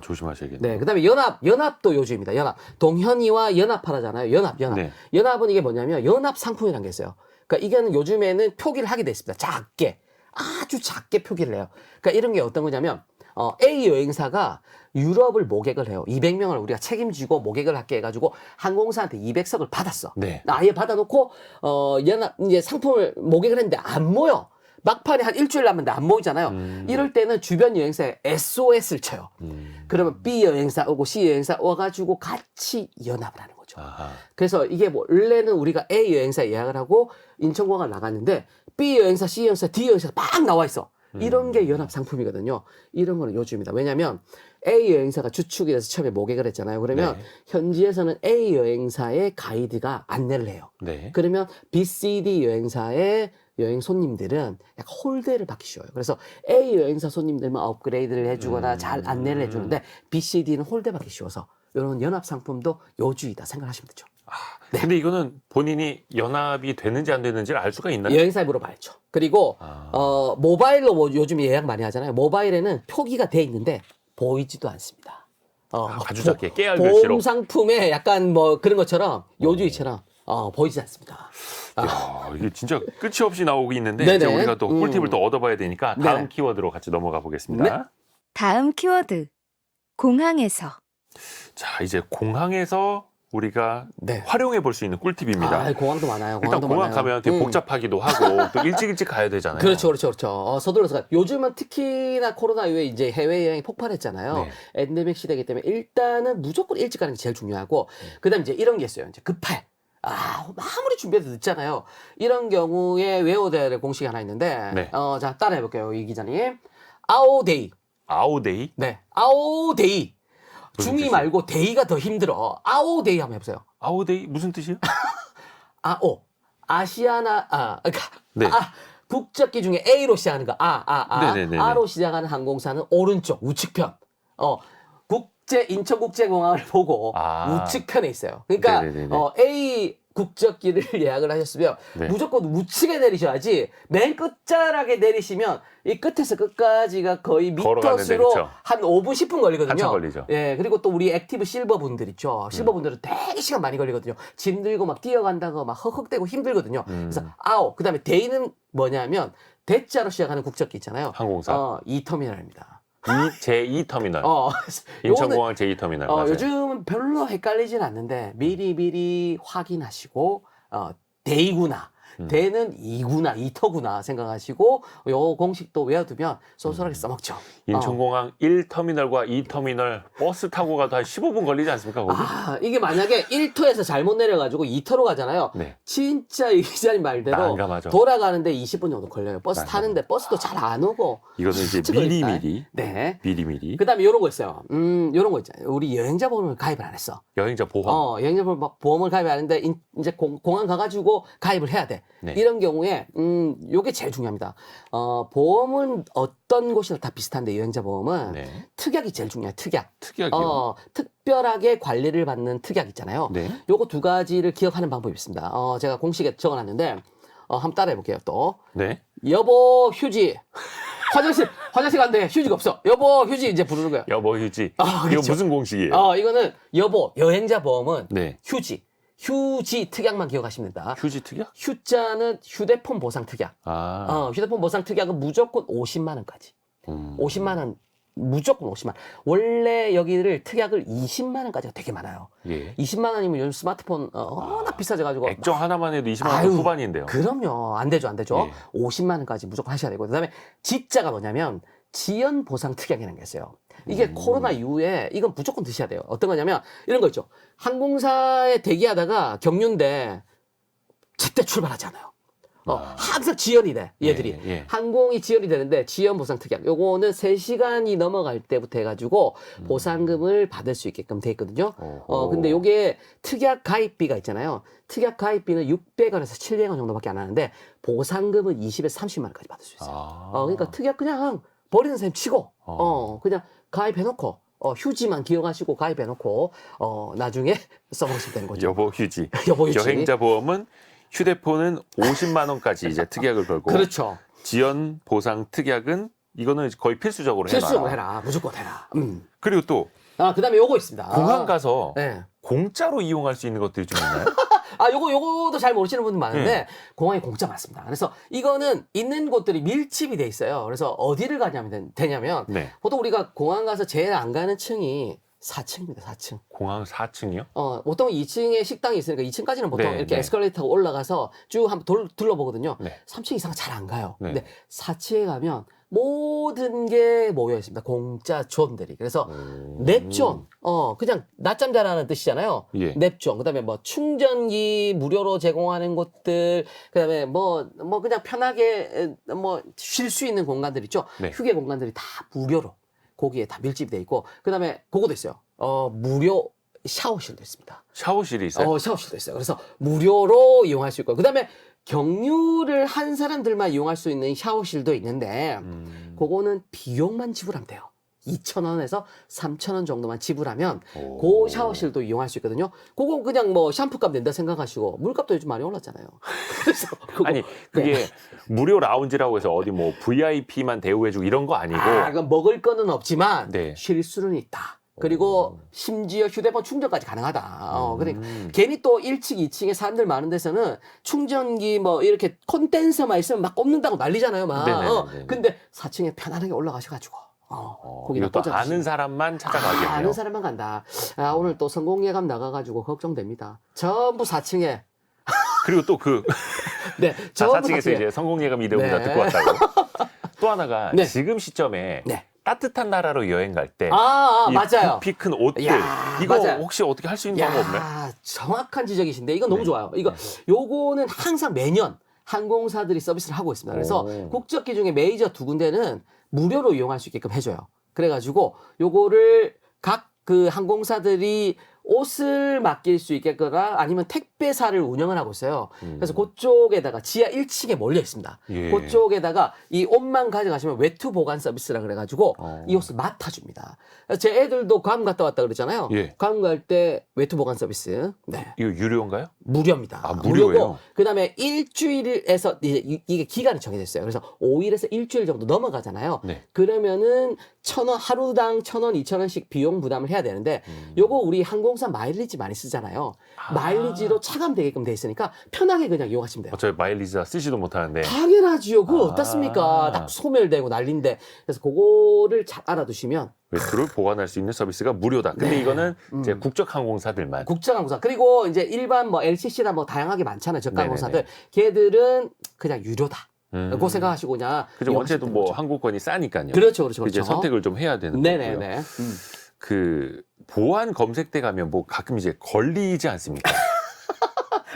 조심하셔야겠네요. 네, 그다음에 연합도 요주입니다. 연합. 동현이와 연합하라잖아요. 연합. 네. 연합은 이게 뭐냐면 연합 상품이라는 게 있어요. 그러니까 이거는 요즘에는 표기를 하게 돼 있습니다. 작게. 아주 작게 표기를 해요. 그러니까 이런 게 어떤 거냐면 A 여행사가 유럽을 모객을 해요. 200명을 우리가 책임지고 모객을 할게 해가지고 항공사한테 200석을 받았어. 네. 아예 받아놓고 연합 이제 상품을 모객을 했는데 안 모여. 막판에 한 일주일 남았는데 안 모이잖아요. 이럴 때는 주변 여행사에 SOS를 쳐요. 그러면 B 여행사 오고 C 여행사 와가지고 같이 연합을 하는 거죠. 그래서 이게 뭐 원래는 우리가 A 여행사에 예약을 하고 인천공항을 나갔는데 B 여행사, C 여행사, D 여행사가 막 나와 있어. 이런 게 연합 상품이거든요. 이런 거는 요즘입니다. 왜냐하면 A 여행사가 주축이 돼서 처음에 모객을 했잖아요. 그러면 네. 현지에서는 A 여행사의 가이드가 안내를 해요. 네. 그러면 B, C, D 여행사의 여행 손님들은 약간 홀대를 받기 쉬워요. 그래서 A 여행사 손님들만 업그레이드를 해주거나 잘 안내를 해주는데 B, C, D는 홀대 받기 쉬워서 이런 연합 상품도 요주이다 생각하시면 되죠. 네. 근데 이거는 본인이 연합이 되는지 안 되는지를 알 수가 있나요? 여행사에 물어봐야죠. 그리고 모바일로 뭐 요즘 예약 많이 하잖아요. 모바일에는 표기가 돼 있는데 보이지도 않습니다. 아주 작게 깨알글씨로. 보험 상품에 약간 뭐 그런 것처럼 요주이처럼 보이지 않습니다. 야, 이게 진짜 끝이 없이 나오고 있는데 네네. 이제 우리가 또 꿀팁을 또 얻어봐야 되니까 다음 네. 키워드로 같이 넘어가 보겠습니다. 네. 다음 키워드. 공항에서. 자, 이제 공항에서 우리가 네. 활용해 볼 수 있는 꿀팁입니다. 공항도 많아요. 일단 공항도 공항 많아요. 가면 되게 복잡하기도 하고 또 일찍 가야 되잖아요. 그렇죠. 서둘러서 가. 요즘은 특히나 코로나 이후에 이제 해외 여행이 폭발했잖아요. 네. 엔데믹 시대이기 때문에 일단은 무조건 일찍 가는 게 제일 중요하고, 그다음 이제 이런 게 있어요. 이제 급할. 아무리 준비해도 늦잖아요. 이런 경우에 외워둬야 될 공식이 하나 있는데, 네. 자 따라해 볼게요, 이 기자님. 아오데이. 아오데이? 네, 아오데이. 무슨 중이 뜻이에요? 말고 데이가 더 힘들어. 아오데이 한번 해보세요. 아오데이 무슨 뜻이에요? 아시아나, 그러니까 네. 국적기 중에 A로 시작하는 거, 네네네네. R로 시작하는 항공사는 오른쪽 우측편. 인천국제공항을 보고 우측편에 있어요. 그러니까 네네네네. A 국적기를 예약을 하셨으면 네. 무조건 우측에 내리셔야지. 맨 끝자락에 내리시면 이 끝에서 끝까지가 거의 걸어가는데, 미터수로 그쵸? 한 5분 10분 걸리거든요. 한참 걸리죠. 예, 그리고 또 우리 액티브 실버 분들 있죠. 실버 분들은 되게 시간 많이 걸리거든요. 짐 들고 막 뛰어간다고 막 헉헉대고 힘들거든요. 그래서 그다음에 데이는 뭐냐면 대자로 시작하는 국적기 있잖아요. 항공사. E터미널입니다. 제2터미널. 요거는 인천공항 제2터미널. 맞아요. 요즘은 별로 헷갈리진 않는데 미리 확인하시고 데이구나. 대는 2구나 2터구나 생각하시고 요 공식도 외워두면 쏠쏠하게 써먹죠. 인천공항 1터미널과 2터미널 버스 타고 가도 한 15분 걸리지 않습니까, 거기? 이게 만약에 1터에서 잘못 내려가지고 2터로 가잖아요. 네. 진짜 이 기자님 말대로 난감하죠. 돌아가는데 20분 정도 걸려요. 버스 난감하죠. 타는데 버스도 잘 안 오고. 이거는 이제 진짜 걸릴까? 미리미리. 네. 미리미리. 그다음에 요런 거 있어요. 요런 거 있잖아요. 우리 여행자 보험을 가입을 안 했어. 여행자 보험. 여행자 보험을 가입 안 했는데 이제 공항 가가지고 가입을 해야 돼. 네. 이런 경우에 요게 제일 중요합니다. 보험은 어떤 곳이나 다 비슷한데 여행자 보험은 네. 특약이 제일 중요해요. 특약. 특약이요. 특별하게 관리를 받는 특약 있잖아요. 네. 요거 두 가지를 기억하는 방법이 있습니다. 제가 공식에 적어놨는데 한번 따라해 볼게요. 또 네. 여보 휴지. 화장실 간대. 휴지가 없어. 여보 휴지 이제 부르는 거예요. 여보 휴지. 이거 그렇죠. 무슨 공식이에요? 이거는 여보 여행자 보험은 네. 휴지 특약만 기억하시면 된다. 휴지 특약? 휴자는 휴대폰 보상 특약. 휴대폰 보상 특약은 무조건 50만 원까지. 50만 원 무조건 50만 원. 원래 여기를 특약을 20만 원까지가 되게 많아요. 예. 20만 원이면 요즘 스마트폰 워낙 비싸져가지고 액정 하나만 해도 20만 원 아유, 후반인데요. 그럼요. 안 되죠. 예. 50만 원까지 무조건 하셔야 되고. 그다음에 지자가 뭐냐면 지연 보상 특약이라는 게 있어요. 이게 코로나 이후에 이건 무조건 드셔야 돼요. 어떤 거냐면 이런 거 있죠. 항공사에 대기하다가 경유인데 제때 출발하지 않아요. 항상 지연이 돼, 얘들이. 예. 항공이 지연이 되는데 지연 보상 특약. 요거는 3시간이 넘어갈 때부터 해가지고 보상금을 받을 수 있게끔 돼 있거든요. 근데 요게 특약 가입비가 있잖아요. 특약 가입비는 600원에서 700원 정도밖에 안 하는데 보상금은 20에서 30만 원까지 받을 수 있어요. 그러니까 특약 그냥 버리는 셈 치고, 그냥 가입해놓고, 휴지만 기억하시고 가입해놓고, 나중에 써보시면 되는 거죠. 여보 휴지. 여보 휴지. 여행자 보험은 휴대폰은 50만 원까지 이제 특약을 걸고 그렇죠. 지연 보상 특약은 이거는 거의 필수적으로 해라. 필수적으로 해라. 무조건 해라. 그리고 또 그다음에 요거 있습니다. 공항 가서 네. 공짜로 이용할 수 있는 것들이 좀 있나요? 요거도 잘 모르시는 분들 많은데, 공항에 공짜 많습니다. 그래서 이거는 있는 곳들이 밀집이 돼 있어요. 그래서 어디를 가냐면 되냐면, 네. 보통 우리가 공항 가서 제일 안 가는 층이 4층입니다, 4층. 공항 4층이요? 보통 2층에 식당이 있으니까 2층까지는 보통 네, 이렇게 네. 에스컬레이터 타고 올라가서 쭉 한번 둘러보거든요. 네. 3층 이상 잘 안 가요. 네. 근데 4층에 가면 모든 게 모여 있습니다. 공짜 존들이. 그래서 넵존, 그냥 낮잠 자라는 뜻이잖아요. 예. 넵존. 그다음에 뭐 충전기 무료로 제공하는 곳들, 그다음에 뭐 그냥 편하게 뭐 쉴 수 있는 공간들 있죠. 네. 휴게 공간들이 다 무료로 거기에 다 밀집이 돼 있고, 그다음에 그거도 있어요. 무료 샤워실도 있습니다. 샤워실이 있어요? 샤워실도 있어요. 그래서 무료로 이용할 수 있고, 그다음에 경유를 한 사람들만 이용할 수 있는 샤워실도 있는데, 그거는 비용만 지불하면 돼요. 2,000원에서 3,000원 정도만 지불하면 그 샤워실도 이용할 수 있거든요. 그거 그냥 뭐 샴푸값 낸다 생각하시고, 물값도 요즘 많이 올랐잖아요. 그래서 아니 그게 무료 라운지라고 해서 어디 뭐 VIP만 대우해주고 이런 거 아니고 그건 먹을 거는 없지만 네. 쉴 수는 있다. 그리고 심지어 휴대폰 충전까지 가능하다. 그러니까 괜히 또 1층, 2층에 사람들 많은 데서는 충전기 뭐 이렇게 콘덴서만 있으면 막 꼽는다고 난리잖아요, 막. 네네네네. 근데 4층에 편안하게 올라가셔가지고. 거기다 이거 또 꽂아주시면. 아는 사람만 찾아가겠네요. 아는 사람만 간다. 오늘 또 성공예감 나가가지고 걱정됩니다. 전부 4층에. 그리고 또 그 네, 전부 4층에서 이제 성공 예감 이름을 네. 다 듣고 왔다고. 또 하나가 네. 지금 시점에 네. 따뜻한 나라로 여행 갈 때 이 맞아요. 부피 큰 옷들 야, 이거 맞아요. 혹시 어떻게 할 수 있는 방법 없나요? 정확한 지적이신데 이건 너무 네. 좋아요. 요거는 항상 매년 항공사들이 서비스를 하고 있습니다. 그래서 국적기 중에 메이저 2군데는 무료로 이용할 수 있게끔 해줘요. 그래가지고 요거를 각 그 항공사들이 옷을 맡길 수 있겠거나 아니면 택배사를 운영을 하고 있어요. 그래서 그쪽에다가 지하 1층에 몰려 있습니다. 예. 그쪽에다가 이 옷만 가져가시면 외투 보관 서비스라 그래가지고 이 옷을 맡아줍니다. 제 애들도 괌 갔다 왔다 그러잖아요. 예. 괌 갈 때 외투 보관 서비스. 네. 이거 유료인가요? 무료입니다. 아, 무료예요? 무료고, 그 다음에 일주일에서, 이게 기간이 정해졌어요. 그래서 5일에서 일주일 정도 넘어가잖아요. 네. 그러면은 1,000원, 하루당 1,000원, 2,000원씩 비용 부담을 해야 되는데, 요거 우리 항공사 항공사 마일리지 많이 쓰잖아요. 마일리지로 차감되게끔 돼 있으니까 편하게 그냥 이용하시면 돼요. 어차피 마일리지다 쓰지도 못하는데. 당연하지요. 그거 아. 어떻습니까? 딱 소멸되고 난린데. 그래서 그거를 잘 알아두시면 외투를 보관할 수 있는 서비스가 무료다. 근데 네. 이거는 이제 국적 항공사들만. 국제항공사 그리고 이제 일반 뭐 LCC나 뭐 다양하게 많잖아요. 저가 네네네. 항공사들 걔들은 그냥 유료다. 그 생각하시고 그냥 그죠. 이용하시면 원체도 되는 뭐 거죠. 항공권이 싸니까요. 그렇죠, 그렇죠, 이제 그렇죠. 선택을 좀 해야 되는 거고요. 네네네. 그 보안 검색대 가면 뭐 가끔 이제 걸리지 않습니까?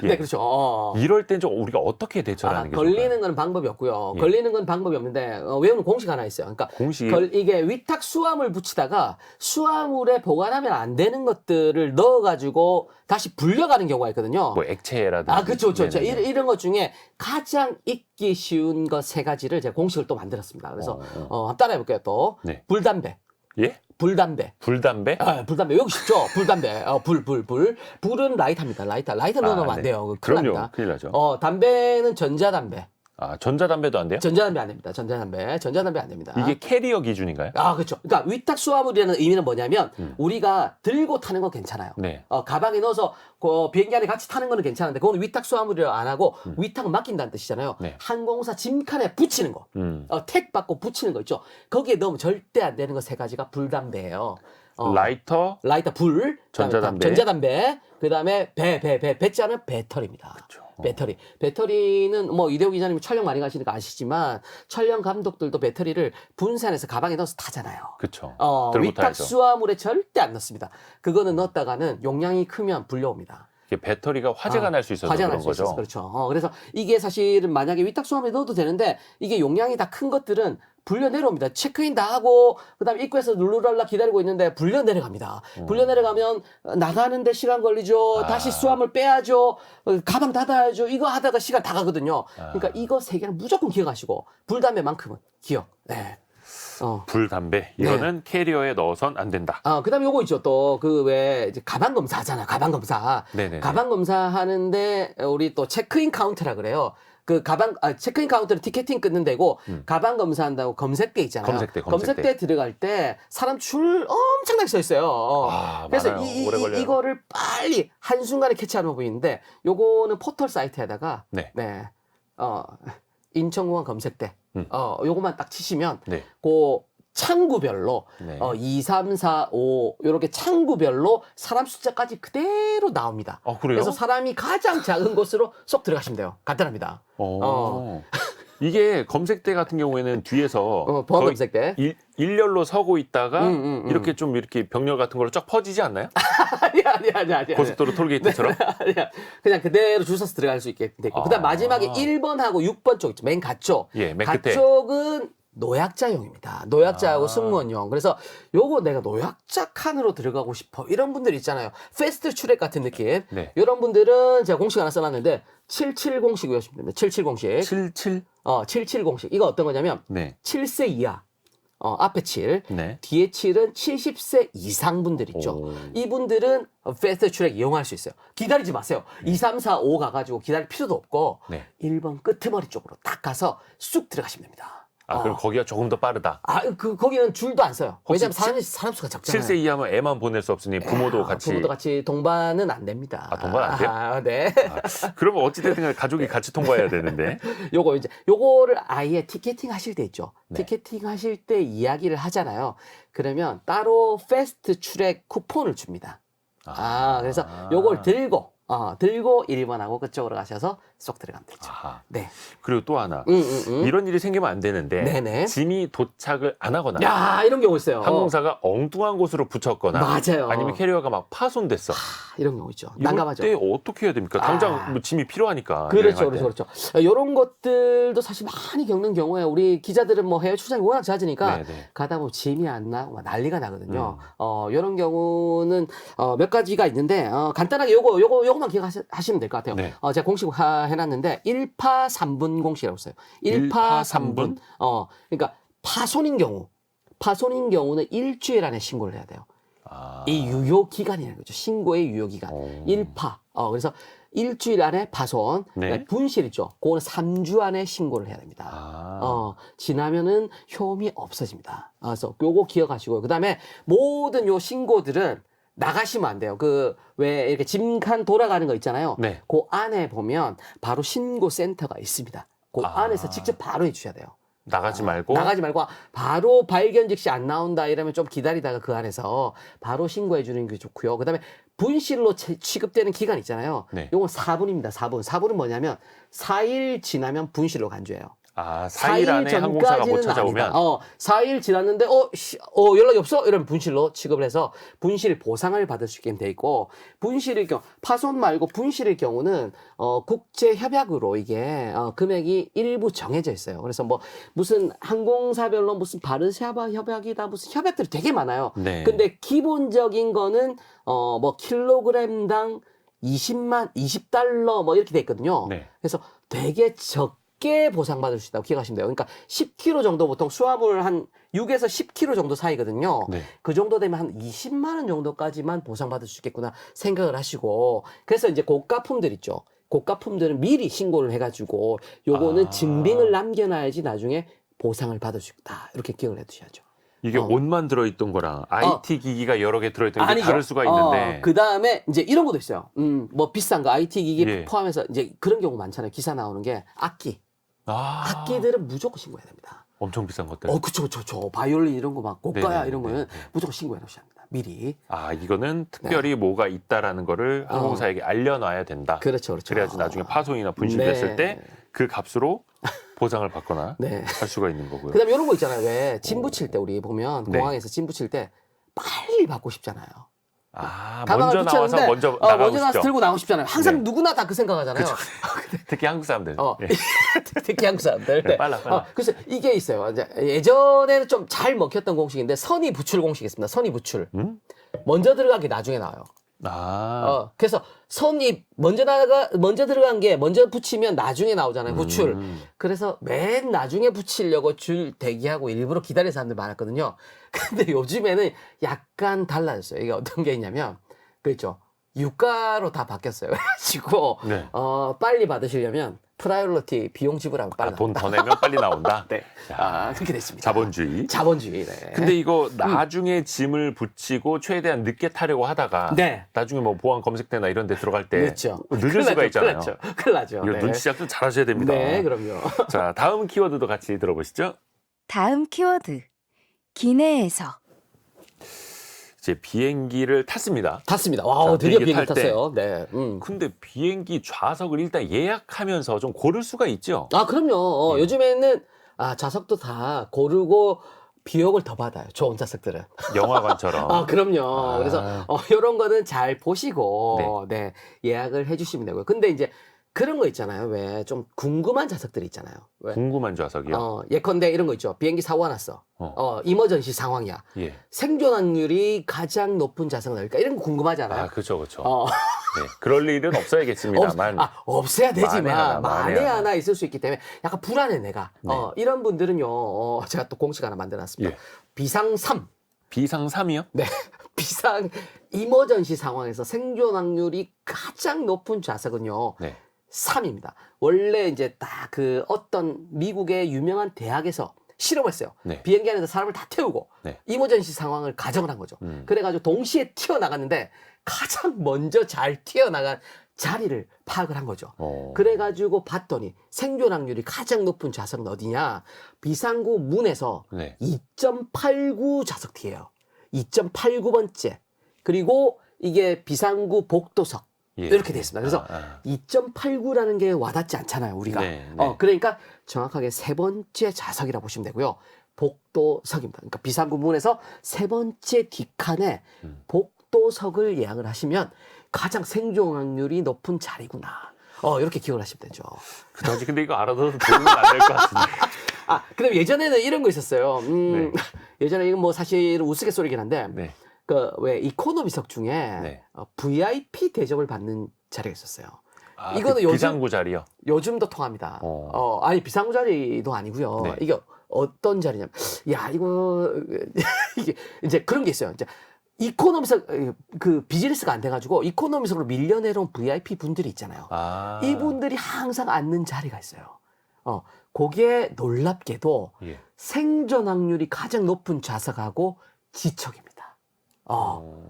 예. 네, 그렇죠. 이럴 땐 좀 우리가 어떻게 대처를 하는 게 걸리는 좋을까요? 건 방법이 없고요. 예. 걸리는 건 방법이 없는데 외우는 공식 하나 있어요. 그러니까 공식이 이게 위탁 수화물 붙이다가 수화물에 보관하면 안 되는 것들을 넣어가지고 다시 불려가는 경우가 있거든요. 뭐 액체라든지. 그렇죠, 그렇죠. 네네네. 이런 것 중에 가장 잊기 쉬운 것 세 가지를 제가 공식을 또 만들었습니다. 그래서 한번 따라해볼게요. 또 네. 불담배, 예? 불담배. 불담배? 불담배 여기 쉽죠. 불담배. 불은 라이터입니다. 라이터 넣으면 안 네. 돼요. 큰일 그럼요. 납니다. 큰일 나죠. 담배는 전자담배. 전자담배도 안 돼요? 전자담배 안 됩니다. 전자담배 안 됩니다. 이게 캐리어 기준인가요? 그렇죠. 그러니까 위탁 수화물이라는 의미는 뭐냐면 우리가 들고 타는 건 괜찮아요. 네. 가방에 넣어서 비행기 안에 같이 타는 거는 괜찮은데 그건 위탁 수화물이라 안 하고 위탁은 맡긴다는 뜻이잖아요. 네. 항공사 짐칸에 붙이는 거, 택 받고 붙이는 거 있죠. 거기에 넣으면 절대 안 되는 거 세 가지가 불담배예요. 라이터, 라이터 불, 전자담배, 그다음에 배자는 배터리입니다. 그렇죠. 배터리는 뭐 이대호 기자님 촬영 많이 가시니까 아시지만 촬영 감독들도 배터리를 분산해서 가방에 넣어서 타잖아요. 그렇죠. 위탁 타야죠. 수화물에 절대 안 넣습니다. 그거는 넣었다가는 용량이 크면 불려옵니다. 이게 배터리가 화재가 날 수 있어서 화재가 그런 날 수 거죠. 있어서 그렇죠. 그래서 이게 사실은 만약에 위탁 수화물에 넣어도 되는데 이게 용량이 다 큰 것들은 불려 내려옵니다. 체크인 다 하고 그다음에 입구에서 룰루랄라 기다리고 있는데 불려 내려갑니다. 불려 내려가면 나가는데 시간 걸리죠. 다시 수화물 빼야죠. 가방 닫아야죠. 이거 하다가 시간 다 가거든요. 그러니까 이거 세 개는 무조건 기억하시고 불담배만큼은 기억. 네. 불담배 이거는 캐리어에 넣어선 안 된다. 그다음에 요거 있죠. 또 그 왜 이제 가방 검사 하잖아요. 가방 검사. 네네네. 가방 검사 하는데 우리 또 체크인 카운터라 그래요. 그 체크인 카운터는 티켓팅 끊는 데고 가방 검사한다고 검색대 있잖아요. 검색대 들어갈 때 사람 줄 엄청나게 서 있어요. 그래서 많아요. 오래 걸려요. 이거를 빨리 한순간에 캐치하는 법이 있는데 요거는 포털 사이트에다가 네. 인천공항 검색대 요거만 딱 치시면 네. 그 창구별로 네. 2, 3, 4, 5 이렇게 창구별로 사람 숫자까지 그대로 나옵니다. 그래요? 그래서 사람이 가장 작은 곳으로 쏙 들어가시면 돼요. 간단합니다. 이게 검색대 같은 경우에는 뒤에서 보안 거의 검색대. 일렬로 서고 있다가 이렇게 좀 이렇게 병렬 같은 걸로 쫙 퍼지지 않나요? 아니야. 고속도로 톨게이트처럼? 아니야. 그냥 그대로 줄 서서 들어갈 수 있게 됐고. 그다음 마지막에 1번하고 6번 쪽 있죠. 맨 갓쪽. 예, 맨 끝에. 갓쪽은 노약자용입니다. 노약자하고 승무원용. 그래서 요거 내가 노약자 칸으로 들어가고 싶어. 이런 분들 있잖아요. 패스트 트랙 같은 느낌. 네. 이런 분들은 제가 공식 하나 써놨는데 77공식 외우시면 됩니다. 77공식. 77? 77공식. 이거 어떤 거냐면 네. 7세 이하. 앞에 7. 네. 뒤에 7은 70세 이상 분들 있죠. 이분들은 패스트 트랙 이용할 수 있어요. 기다리지 마세요. 2, 3, 4, 5 가가지고 기다릴 필요도 없고 네. 1번 끄트머리 쪽으로 딱 가서 쑥 들어가시면 됩니다. 그럼 거기가 조금 더 빠르다. 거기는 줄도 안 써요. 혹시 왜냐면 사람 수가 적잖아요. 7세 이하면 애만 보낼 수 없으니 부모도 같이. 동반은 안 됩니다. 동반 안 돼요? 네. 그러면 어찌됐든 간에 가족이 같이 통과해야 되는데. 요거를 아예 티켓팅 하실 때 있죠. 네. 티켓팅 하실 때 이야기를 하잖아요. 그러면 따로 패스트 트랙 쿠폰을 줍니다. 그래서 요걸 들고 1번하고 그쪽으로 가셔서 쏙 들어가면 되죠. 네. 그리고 또 하나. 이런 일이 생기면 안 되는데 네네. 짐이 도착을 안 하거나 이런 경우 있어요. 항공사가 엉뚱한 곳으로 붙였거나 맞아요. 아니면 캐리어가 막 파손됐어. 이런 경우 있죠. 난감하죠. 이때 어떻게 해야 됩니까? 당장 뭐 짐이 필요하니까. 그렇죠. 이런 것들도 사실 많이 겪는 경우에 우리 기자들은 뭐 해외 출장이 워낙 잦으니까 네네. 가다 보면 짐이 안 나고 막 난리가 나거든요. 이런 경우는 몇 가지가 있는데 간단하게 요거만 기억하시면 될 것 같아요. 네. 제가 공식 해놨는데 1파 3분 공식이라고 써요. 1파 3분. 그러니까 파손인 경우는 일주일 안에 신고를 해야 돼요. 이 유효 기간이라는 거죠. 신고의 유효 기간. 1파. 그래서 일주일 안에 파손, 네. 분실 있죠. 그거는 3주 안에 신고를 해야 됩니다. 지나면은 효험이 없어집니다. 그래서 요거 기억하시고요. 그다음에 모든 요 신고들은 나가시면 안 돼요. 그 왜 이렇게 짐칸 돌아가는 거 있잖아요. 네. 그 안에 보면 바로 신고 센터가 있습니다. 그 아. 안에서 직접 바로 해주셔야 돼요. 나가지 말고. 나가지 말고 바로 발견 즉시 안 나온다 이러면 좀 기다리다가 그 안에서 바로 신고해 주는 게 좋고요. 그다음에 분실로 취급되는 기간 있잖아요. 네. 요건 4분입니다. 4분. 4분은 뭐냐면 4일 지나면 분실로 간주해요. 아, 4일 안에 항공사가 못 찾아오면. 4일 지났는데 연락이 없어? 이러면 분실로 취급을 해서 분실 보상을 받을 수 있게 돼 있고, 분실일 경우 파손 말고 분실일 경우는 국제 협약으로 이게 금액이 일부 정해져 있어요. 그래서 뭐 무슨 항공사별로 무슨 바르샤바 협약이다 무슨 협약들이 되게 많아요. 네. 근데 기본적인 거는 뭐 킬로그램당 20달러 뭐 이렇게 돼 있거든요. 네. 그래서 되게 적게 보상받을 수 있다고 기억하시면 돼요. 그러니까 10kg 정도 보통 수화물 한 6에서 10kg 정도 사이거든요. 네. 그 정도 되면 한 20만 원 정도까지만 보상받을 수 있겠구나 생각을 하시고, 그래서 이제 고가품들 있죠. 고가품들은 미리 신고를 해가지고 요거는 아. 증빙을 남겨놔야지 나중에 보상을 받을 수 있다. 이렇게 기억을 해두셔야죠. 이게 옷만 들어있던 거랑 IT 기기가 여러 개 들어있던 게 아니죠. 다를 수가 있는데. 그 다음에 이제 이런 것도 있어요. 뭐 비싼 거 IT 기기 예. 포함해서 이제 그런 경우 많잖아요. 기사 나오는 게 악기들은 무조건 신고해야 됩니다. 엄청 비싼 것들. 그쵸. 바이올린 이런 거 막 고가야 네네네. 이런 거는 무조건 신고해 놓으셔야 합니다. 미리. 이거는 특별히 뭐가 있다라는 거를 항공사에게 알려놔야 된다. 그렇죠. 그래야지 나중에 파손이나 분실됐을 때 그 값으로 보상을 받거나 네. 할 수가 있는 거고요. 그 다음에 이런 거 있잖아요. 왜 짐 붙일 때 우리 보면 네. 공항에서 짐 붙일 때 빨리 받고 싶잖아요. 먼저 나와서 붙였는데, 먼저 나가고 먼저 나와서 싶죠. 들고 나오고 싶잖아요. 항상 네. 누구나 다 그 생각하잖아요. 특히 한국 사람들. 예. 특히 한국 사람들. 네, 빨라. 그래서 이게 있어요. 이제 예전에는 좀 잘 먹혔던 공식인데 선의 부출 공식이 있습니다. 선의 부출. 먼저 들어가기 나중에 나와요. 그래서 선이 먼저 들어간 게 먼저 붙이면 나중에 나오잖아요. 부출. 그래서 맨 나중에 붙이려고 줄 대기하고 일부러 기다리는 사람들 많았거든요. 근데 요즘에는 약간 달라졌어요. 이게 어떤 게 있냐면, 그렇죠. 유가로 다 바뀌었어요. 그래가지고, 네. 빨리 받으시려면 프라이어리티 비용 지불하면 빨리 돈 더 내면 빨리 나온다. 네. 그렇게 됐습니다. 자본주의. 자본주의. 네. 근데 이거 나중에 짐을 붙이고 최대한 늦게 타려고 하다가 네. 나중에 뭐 보안 검색대나 이런 데 들어갈 때 늦죠. 늦을 수가 있잖아요. 큰일 나죠. 이거 네. 눈치 작전 잘하셔야 됩니다. 네, 그럼요. 자, 다음 키워드도 같이 들어보시죠. 다음 키워드. 기내에서. 이제 비행기를 탔습니다. 탔습니다. 자, 드디어 비행기 비행기 탈 때. 탔어요. 네. 근데 비행기 좌석을 일단 예약하면서 좀 고를 수가 있죠. 그럼요. 요즘에는 좌석도 다 고르고 비용을 더 받아요. 좋은 좌석들은. 영화관처럼. 그럼요. 그래서 이런 거는 잘 보시고 네, 예약을 해주시면 되고요. 근데 이제 그런 거 있잖아요. 왜 좀 궁금한 좌석들이 있잖아요. 왜? 궁금한 좌석이요. 예컨대 이런 거 있죠. 비행기 사고가 났어. 이머전시 상황이야. 예. 생존 확률이 가장 높은 좌석은 어딜까? 이런 거 궁금하잖아요. 그렇죠. 네, 그럴 일은 없어야겠습니다만. 없어야 되지만 만에 만에 하나. 하나 있을 수 있기 때문에 약간 불안해 내가. 네. 이런 분들은요. 제가 또 공식 하나 만들어놨습니다. 예. 비상 3. 비상 3이요? 네. 비상 이머전시 상황에서 생존 확률이 가장 높은 좌석은요. 네. 3입니다. 원래 이제 딱 그 어떤 미국의 유명한 대학에서 실험했어요. 네. 비행기 안에서 사람을 다 태우고 네. 이머전시 상황을 가정을 한 거죠. 그래가지고 동시에 튀어나갔는데 가장 먼저 잘 튀어나간 자리를 파악을 한 거죠. 그래가지고 봤더니 생존 확률이 가장 높은 좌석은 어디냐? 비상구 문에서 네. 2.89 좌석 뒤에요. 2.89번째. 그리고 이게 비상구 복도석. 예. 이렇게 돼 있습니다. 그래서 2.89라는 게 와닿지 않잖아요, 우리가. 네, 네. 그러니까 정확하게 세 번째 좌석이라 보시면 되고요. 복도석입니다. 그러니까 비상구 문에서 세 번째 뒷칸에 복도석을 예약을 하시면 가장 생존 확률이 높은 자리구나. 이렇게 기억을 하시면 되죠. 그다지 근데 이거 알아둬도 도움은 안 될 것 같은데. 그다음에 예전에는 이런 거 있었어요. 네. 예전에 이건 뭐 사실 우스갯소리긴 한데, 네. 왜 이코노미석 중에 네. VIP 대접을 받는 자리가 있었어요. 이거는 비상구 자리요? 요즘도 통합니다. 아니 비상구 자리도 아니고요. 네. 이게 어떤 자리냐면, 이게 이제 그런 게 있어요. 이제 이코노미석 그 비즈니스가 안 돼가지고 이코노미석으로 밀려내려온 VIP 분들이 있잖아요. 이분들이 항상 앉는 자리가 있어요. 그게 놀랍게도 예. 생존 확률이 가장 높은 좌석하고 지척입니다.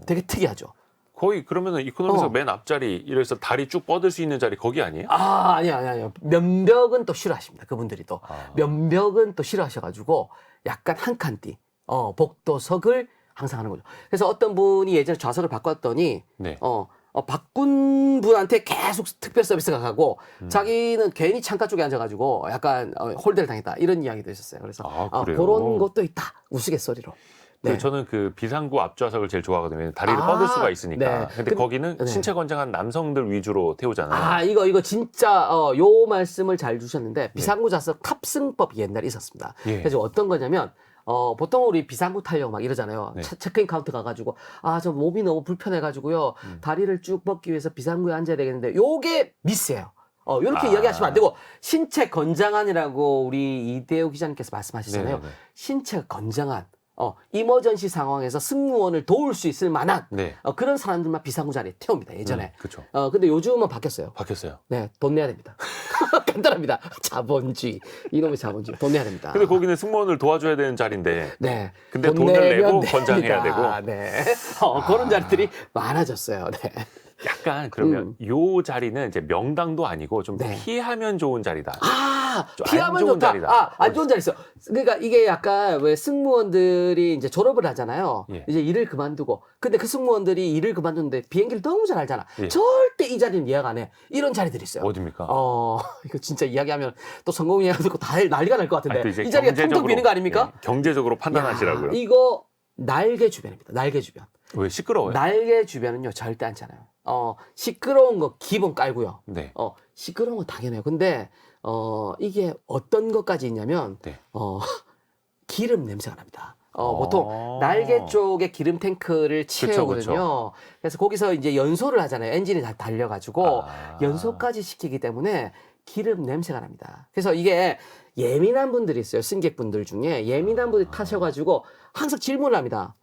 되게 특이하죠. 거의 그러면은 이코노미석 맨 앞자리 이래서 다리 쭉 뻗을 수 있는 자리 거기 아니에요? 아니요. 면벽은 또 싫어하십니다. 그분들이 또. 아. 면벽은 또 싫어하셔가지고 약간 한 칸 띠, 복도석을 항상 하는 거죠. 그래서 어떤 분이 예전에 좌석을 바꿨더니, 네. 바꾼 분한테 계속 특별 서비스가 가고, 자기는 괜히 창가 쪽에 앉아가지고 약간 홀대를 당했다. 이런 이야기도 있었어요. 그래서 그래요? 그런 것도 있다. 우스갯소리로. 네. 저는 그 비상구 앞좌석을 제일 좋아하거든요. 다리를 뻗을 수가 있으니까. 네. 근데 거기는 네. 신체 건장한 남성들 위주로 태우잖아요. 이거 진짜, 요 말씀을 잘 주셨는데, 비상구 좌석 탑승법이 옛날에 있었습니다. 예. 그래서 어떤 거냐면, 보통 우리 비상구 타려고 막 이러잖아요. 네. 체크인 카운터 가가지고, 저 몸이 너무 불편해가지고요. 다리를 쭉 뻗기 위해서 비상구에 앉아야 되겠는데, 요게 미스예요. 요렇게 이야기하시면 안 되고, 신체 건장한이라고 우리 이대호 기자님께서 말씀하시잖아요. 네네네. 신체 건장한, 이머전시 상황에서 승무원을 도울 수 있을 만한, 네. 그런 사람들만 비상구 자리에 태웁니다, 예전에. 그렇죠. 근데 요즘은 바뀌었어요. 바뀌었어요. 네, 돈 내야 됩니다. 간단합니다. 자본주의. 이놈의 자본주의. 돈 내야 됩니다. 근데 거기는 승무원을 도와줘야 되는 자리인데. 네. 근데 돈 돈을 내면 내고 됩니다. 권장해야 되고. 네. 그런 자리들이 많아졌어요. 네. 약간 그러면 요 자리는 이제 명당도 아니고 좀 네. 피하면 좋은 자리다. 좀안 피하면 좋은 좋다. 자리다. 안 좋은 자리 있어. 그러니까 이게 약간 왜 승무원들이 이제 졸업을 하잖아요. 예. 이제 일을 그만두고. 근데 그 승무원들이 일을 그만두는데 비행기를 너무 잘 알잖아. 예. 절대 이 자리는 예약 안 해. 이런 자리들이 있어요. 어딥니까? 이거 진짜 이야기하면 또 성공 이야기 듣고 다 난리가 날 것 같은데. 또 이제 이 자리가 텅텅 경제적으로, 비는 거 아닙니까? 예, 경제적으로 판단하시라고요. 야, 이거 날개 주변입니다. 날개 주변. 왜 시끄러워요? 날개 주변은요 절대 않잖아요. 시끄러운 거 기본 깔고요. 네. 시끄러운 건 당연해요. 근데 이게 어떤 것까지 있냐면 네. 기름 냄새가 납니다. 보통 날개 쪽에 기름 탱크를 채우거든요. 그쵸. 그래서 거기서 이제 연소를 하잖아요. 엔진이 다 달려가지고 아. 연소까지 시키기 때문에 기름 냄새가 납니다. 그래서 이게 예민한 분들이 있어요. 승객분들 중에 예민한 분들이 타셔가지고 항상 질문을 합니다.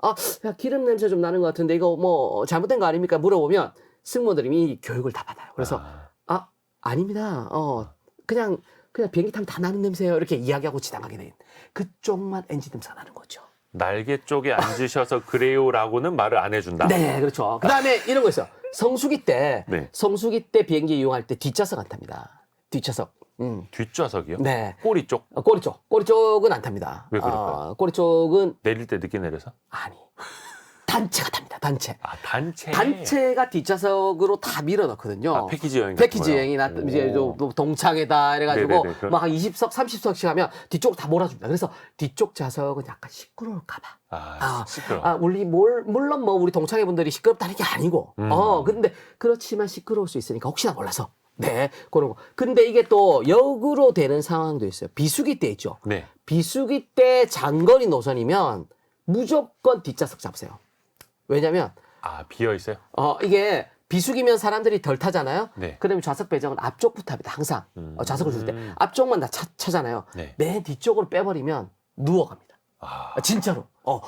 야, 기름 냄새 좀 나는 것 같은데 이거 뭐 잘못된 거 아닙니까? 물어보면 승무원들이 이 교육을 다 받아요. 그래서 아닙니다. 그냥 비행기 타면 다 나는 냄새예요. 이렇게 이야기하고 지나가게 된 그쪽만 엔진 냄새가 나는 거죠. 날개 쪽에 앉으셔서 그래요라고는 말을 안 해준다. 네, 그렇죠. 그다음에 이런 거 있어요. 성수기 때 비행기 이용할 때 뒷좌석 안 탑니다. 뒷좌석. 뒷좌석이요? 네. 꼬리 쪽? 꼬리 쪽. 꼬리 쪽은 안 탑니다. 왜 그럴까요? 꼬리 쪽은 내릴 때 늦게 내려서? 아니. 단체가 탑니다. 단체. 단체. 단체가 뒷좌석으로 다 밀어넣거든요. 패키지 여행. 패키지 여행이 이제 또 동창회다 이래가지고 네네네, 막 한 20석, 30석씩 하면 뒤쪽으로 다 몰아줍니다. 그래서 뒤쪽 좌석은 약간 시끄러울까봐. 시끄러워. 물론 뭐 우리 동창회 분들이 시끄럽다는 게 아니고, 근데 그렇지만 시끄러울 수 있으니까 혹시나 몰라서. 네, 그런 거. 근데 이게 또 역으로 되는 상황도 있어요. 비수기 때 있죠. 네. 비수기 때 장거리 노선이면 무조건 뒷좌석 잡으세요. 왜냐면 비어 있어요? 이게 비수기면 사람들이 덜 타잖아요. 네. 그러면 좌석 배정은 앞쪽부터 합니다. 항상 좌석을 줄 때 앞쪽만 다 차잖아요. 네. 맨 뒤쪽으로 빼버리면 누워갑니다. 진짜로.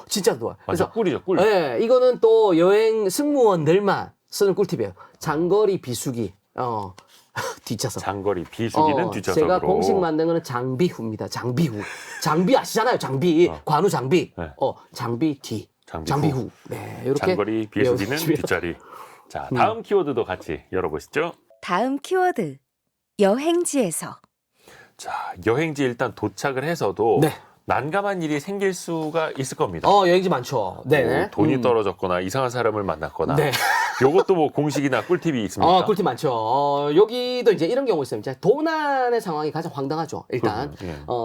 진짜 누워. 그래서 꿀이죠, 꿀. 네, 이거는 또 여행 승무원들만 쓰는 꿀팁이에요. 장거리 비수기. 뒷좌석. 장거리 비수기는 뒷좌석으로. 제가 공식 만든 거는 장비후입니다. 장비후. 장비 아시잖아요. 장비. 관우 장비. 네. 장비 뒤. 장비 장비후. 네, 이렇게 장거리 비수기는 외워주시면. 뒷자리. 자, 다음 키워드도 같이 열어보시죠. 다음 키워드 여행지에서 자, 여행지 일단 도착을 해서도 네. 난감한 일이 생길 수가 있을 겁니다. 여행지 많죠. 네. 뭐 돈이 떨어졌거나 이상한 사람을 만났거나. 네. 요것도 뭐 공식이나 꿀팁이 있습니까? 꿀팁 많죠. 여기도 이제 이런 경우 있어요. 이제 도난의 상황이 가장 황당하죠. 일단.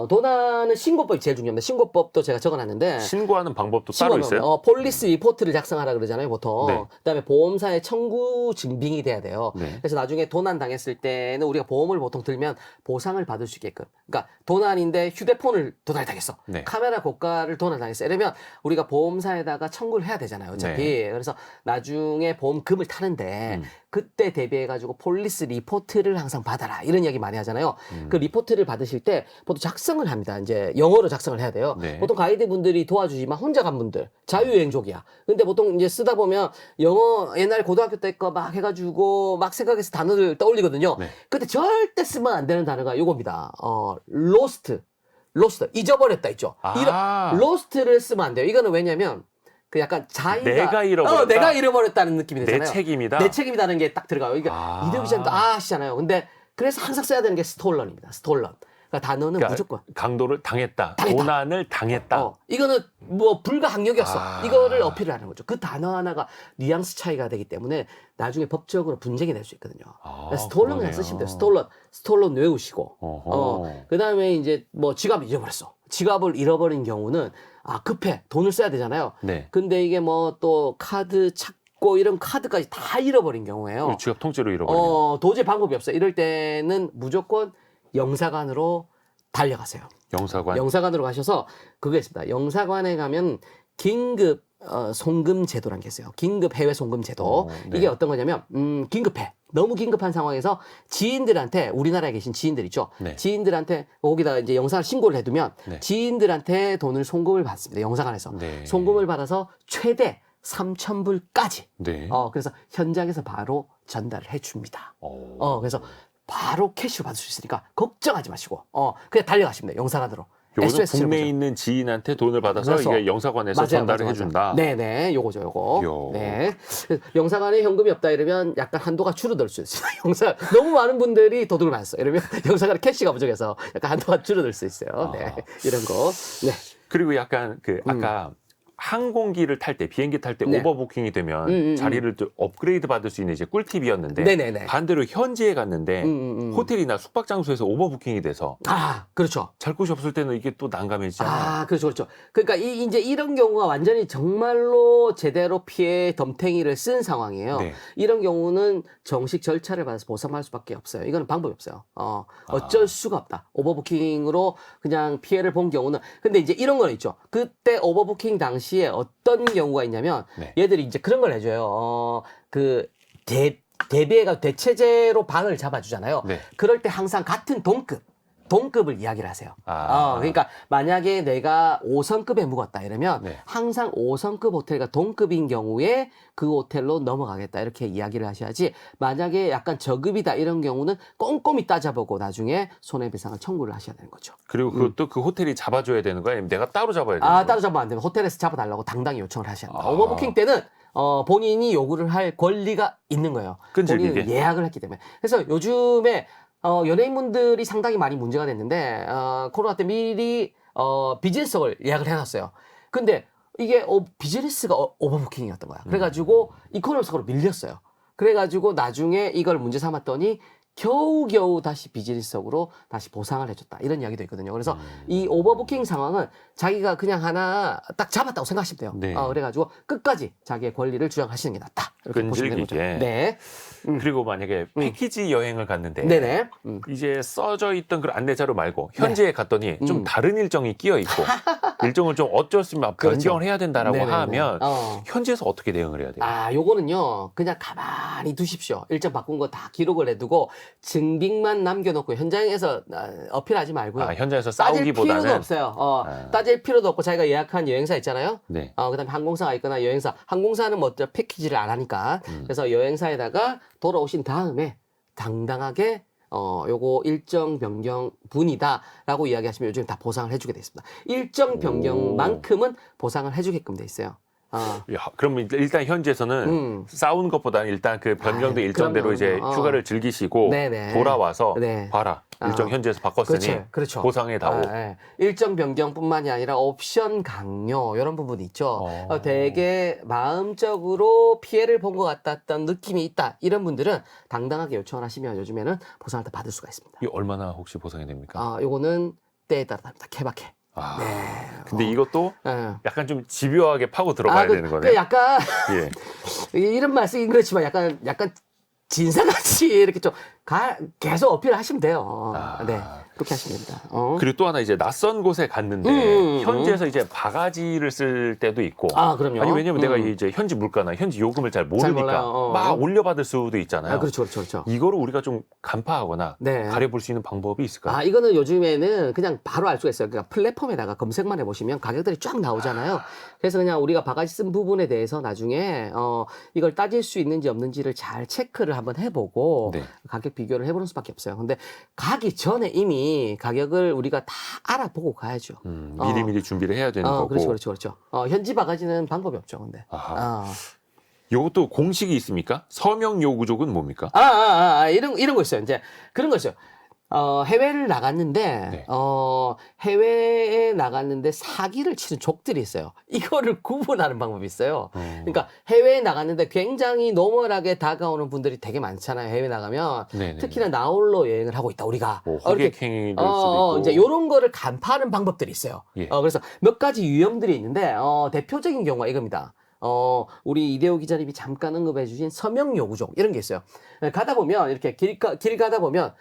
도난은 신고법이 제일 중요합니다. 신고법도 제가 적어놨는데. 신고하는 방법도 따로 있어요? 폴리스 리포트를 작성하라 그러잖아요, 보통. 네. 그다음에 보험사에 청구 증빙이 돼야 돼요. 네. 그래서 나중에 도난 당했을 때는 우리가 보험을 보통 들면 보상을 받을 수 있게끔. 그러니까 도난인데 휴대폰을 도난당했어. 네. 카메라 고가를 도난당했어. 이러면 우리가 보험사에다가 청구를 해야 되잖아요, 어차피. 네. 그래서 나중에 보험금을 타는데 그때 대비해가지고 폴리스 리포트를 항상 받아라. 이런 이야기 많이 하잖아요. 그 리포트를 받으실 때 보통 작성을 합니다. 이제 영어로 작성을 해야 돼요. 네. 보통 가이드분들이 도와주지만 혼자 간 분들 자유여행족이야. 근데 보통 이제 쓰다 보면 영어 옛날 고등학교 때 거 막 해가지고 막 생각해서 단어를 떠올리거든요. 네. 근데 절대 쓰면 안 되는 단어가 요겁니다. 로스트 잊어버렸다 있죠. 이런 로스트를 쓰면 안 돼요. 이거는 왜냐면 그 약간 자의가 내가 잃어버렸다. 내가 잃어버렸다는 느낌이 내 되잖아요. 책임이다. 내 책임이라는 게 딱 들어가요. 그러니까 이대호 기자님도 아시잖아요. 근데 그래서 항상 써야 되는 게 스톨런입니다. 스톨런. 그러니까 단어는 그러니까 무조건 강도를 당했다. 도난을 당했다. 이거는 뭐 불가항력이었어. 이거를 어필을 하는 거죠. 그 단어 하나가 뉘앙스 차이가 되기 때문에 나중에 법적으로 분쟁이 될 수 있거든요. 스톨런 그냥 쓰시면 돼요. 스톨런 외우시고. 그다음에 이제 뭐 지갑 잊어버렸어. 지갑을 잃어버린 경우는 급해. 돈을 써야 되잖아요. 네. 근데 이게 뭐 또 카드 찾고 이런 카드까지 다 잃어버린 경우에요. 지갑 통째로 잃어버리면 도저히 방법이 없어요. 이럴 때는 무조건 영사관으로 달려가세요. 영사관으로 가셔서 그게 있습니다. 영사관에 가면 긴급 송금 제도라는 게 있어요. 긴급 해외 송금 제도. 네. 이게 어떤 거냐면 긴급해. 너무 긴급한 상황에서 지인들한테 우리나라에 계신 지인들 있죠. 네. 지인들한테 거기다가 이제 영상을 신고를 해두면 네. 지인들한테 돈을 송금을 받습니다. 영사관에서 네. 송금을 받아서 최대 3,000불까지. 네. 그래서 현장에서 바로 전달을 해줍니다. 그래서 바로 캐시로 받을 수 있으니까 걱정하지 마시고 그냥 달려가시면 돼요. 영사관으로. 요거는 SOS 국내에 보죠. 있는 지인한테 돈을 받아서 그래서 이게 영사관에서 전달을 해준다. 네네, 요거죠, 요거. 요. 네. 영사관에 현금이 없다 이러면 약간 한도가 줄어들 수 있어요. 너무 많은 분들이 도둑을 맞았어. 이러면 영사관에 캐시가 부족해서 약간 한도가 줄어들 수 있어요. 네. 이런 거. 네. 그리고 약간 아까 항공기를 탈 때, 비행기 탈 때 네. 오버부킹이 되면 자리를 좀 업그레이드 받을 수 있는 이제 꿀팁이었는데 네네네. 반대로 현지에 갔는데 호텔이나 숙박 장소에서 오버부킹이 돼서 그렇죠. 잘 곳이 없을 때는 이게 또 난감해지잖아요. 그렇죠. 그러니까 이제 이런 경우가 완전히 정말로 제대로 피해 덤탱이를 쓴 상황이에요. 네. 이런 경우는 정식 절차를 받아서 보상할 수밖에 없어요. 이거는 방법이 없어요. 어쩔 수가 없다. 오버부킹으로 그냥 피해를 본 경우는. 근데 이제 이런 건 있죠. 그때 오버부킹 당시에 어떤 경우가 있냐면 네. 얘들이 이제 그런 걸 해줘요. 대비해가 대체제로 방을 잡아주잖아요. 네. 그럴 때 항상 같은 동급을 이야기를 하세요. 그러니까 만약에 내가 5성급에 묵었다 이러면 네. 항상 5성급 호텔과 동급인 경우에 그 호텔로 넘어가겠다 이렇게 이야기를 하셔야지, 만약에 약간 저급이다 이런 경우는 꼼꼼히 따져보고 나중에 손해배상을 청구를 하셔야 되는 거죠. 그리고 그것도 그 호텔이 잡아줘야 되는 거야? 아니면 내가 따로 잡아야 되는 거야? 따로 잡으면 안 되면 호텔에서 잡아달라고 당당히 요청을 하셔야 됩니다. 오버부킹 때는 본인이 요구를 할 권리가 있는 거예요. 끈질기게. 본인은 예약을 했기 때문에. 그래서 요즘에 연예인분들이 상당히 많이 문제가 됐는데 코로나 때 미리 비즈니스석을 예약을 해놨어요. 근데 이게 비즈니스가 오버부킹이었던 거야. 그래가지고 이코노미석으로 밀렸어요. 그래가지고 나중에 이걸 문제 삼았더니 겨우겨우 다시 비즈니스석으로 다시 보상을 해줬다. 이런 이야기도 있거든요. 그래서 이 오버부킹 상황은 자기가 그냥 하나 딱 잡았다고 생각하시면 돼요. 네. 그래가지고 끝까지 자기의 권리를 주장하시는 게 낫다. 이렇게 보시면 되는 거죠. 끈질기게. 네. 그리고 만약에 패키지 여행을 갔는데 네네. 이제 써져 있던 그 안내자료 말고 현지에 갔더니 좀 다른 일정이 끼어 있고 일정을 좀 어쩔 수 없으면 변경을 해야 된다라고 네네네. 하면 현지에서 어떻게 대응을 해야 돼요? 요거는요, 그냥 가만히 두십시오. 일정 바꾼 거 다 기록을 해두고 증빙만 남겨놓고 현장에서 어필하지 말고요. 현장에서 따질 싸우기보다는 필요도 없어요. 따질 필요도 없고 자기가 예약한 여행사 있잖아요. 네. 그다음에 항공사가 있거나 여행사. 항공사는 뭐 패키지를 안 하니까. 그래서 여행사에다가 돌아오신 다음에 당당하게 요거 일정 변경 분이다라고 이야기하시면 요즘 다 보상을 해주게 돼 있습니다. 일정 변경만큼은 보상을 해주게끔 돼 있어요. 야, 그럼 일단 현지에서는 싸우는 것보다는 일단 그 변경된 일정대로 그럼요. 이제 휴가를 즐기시고 네네. 돌아와서 네. 봐라. 일정 현지에서 바꿨으니 그렇죠. 보상해다오. 일정 변경뿐만이 아니라 옵션 강요 이런 부분이 있죠. 되게 마음적으로 피해를 본 것 같았던 느낌이 있다. 이런 분들은 당당하게 요청을 하시면 요즘에는 보상을 다 받을 수가 있습니다. 이게 얼마나 혹시 보상이 됩니까? 요거는 때에 따라 다릅니다. 케바케. 근데 이것도 예. 약간 좀 집요하게 파고 들어가야 되는 거네. 그 약간 예. 이런 말씀이 그렇지만 약간 진사같이 이렇게 좀 계속 어필을 하시면 돼요. 네, 그렇게 하시면 됩니다. 그리고 또 하나 이제 낯선 곳에 갔는데 현지에서 이제 바가지를 쓸 때도 있고. 그럼요. 아니 왜냐면 내가 이제 현지 물가나 현지 요금을 잘 모르니까 몰라요. 막 올려받을 수도 있잖아요. 그렇죠. 이거를 우리가 좀 간파하거나 네. 가려볼 수 있는 방법이 있을까요? 이거는 요즘에는 그냥 바로 알 수가 있어요. 그러니까 플랫폼에다가 검색만 해보시면 가격들이 쫙 나오잖아요. 그래서 그냥 우리가 바가지 쓴 부분에 대해서 나중에 이걸 따질 수 있는지 없는지를 잘 체크를 한번 해보고 네. 가격 비교를 해보는 수밖에 없어요. 근데 가기 전에 이미 충분히 가격을 우리가 다 알아보고 가야죠. 미리미리 준비를 해야 되는 거고. 그렇죠. 현지 바가지는 방법이 없죠, 근데. 아하. 요것도 공식이 있습니까? 서명 요구족은 뭡니까? 이런 거 있어요. 이제 그런 거 있어요. 해외를 나갔는데, 네. 해외에 나갔는데 사기를 치는 족들이 있어요. 이거를 구분하는 방법이 있어요. 그러니까 해외에 나갔는데 굉장히 노멀하게 다가오는 분들이 되게 많잖아요. 해외 나가면. 네네. 특히나 나홀로 여행을 하고 있다, 우리가. 뭐 이렇게 호객행위일 수도 있고. 이제 요런 거를 간파하는 방법들이 있어요. 예. 그래서 몇 가지 유형들이 있는데, 대표적인 경우가 이겁니다. 우리 이대호 기자님이 잠깐 언급해 주신 서명 요구족, 이런 게 있어요. 가다 보면, 이렇게 길 가다 보면,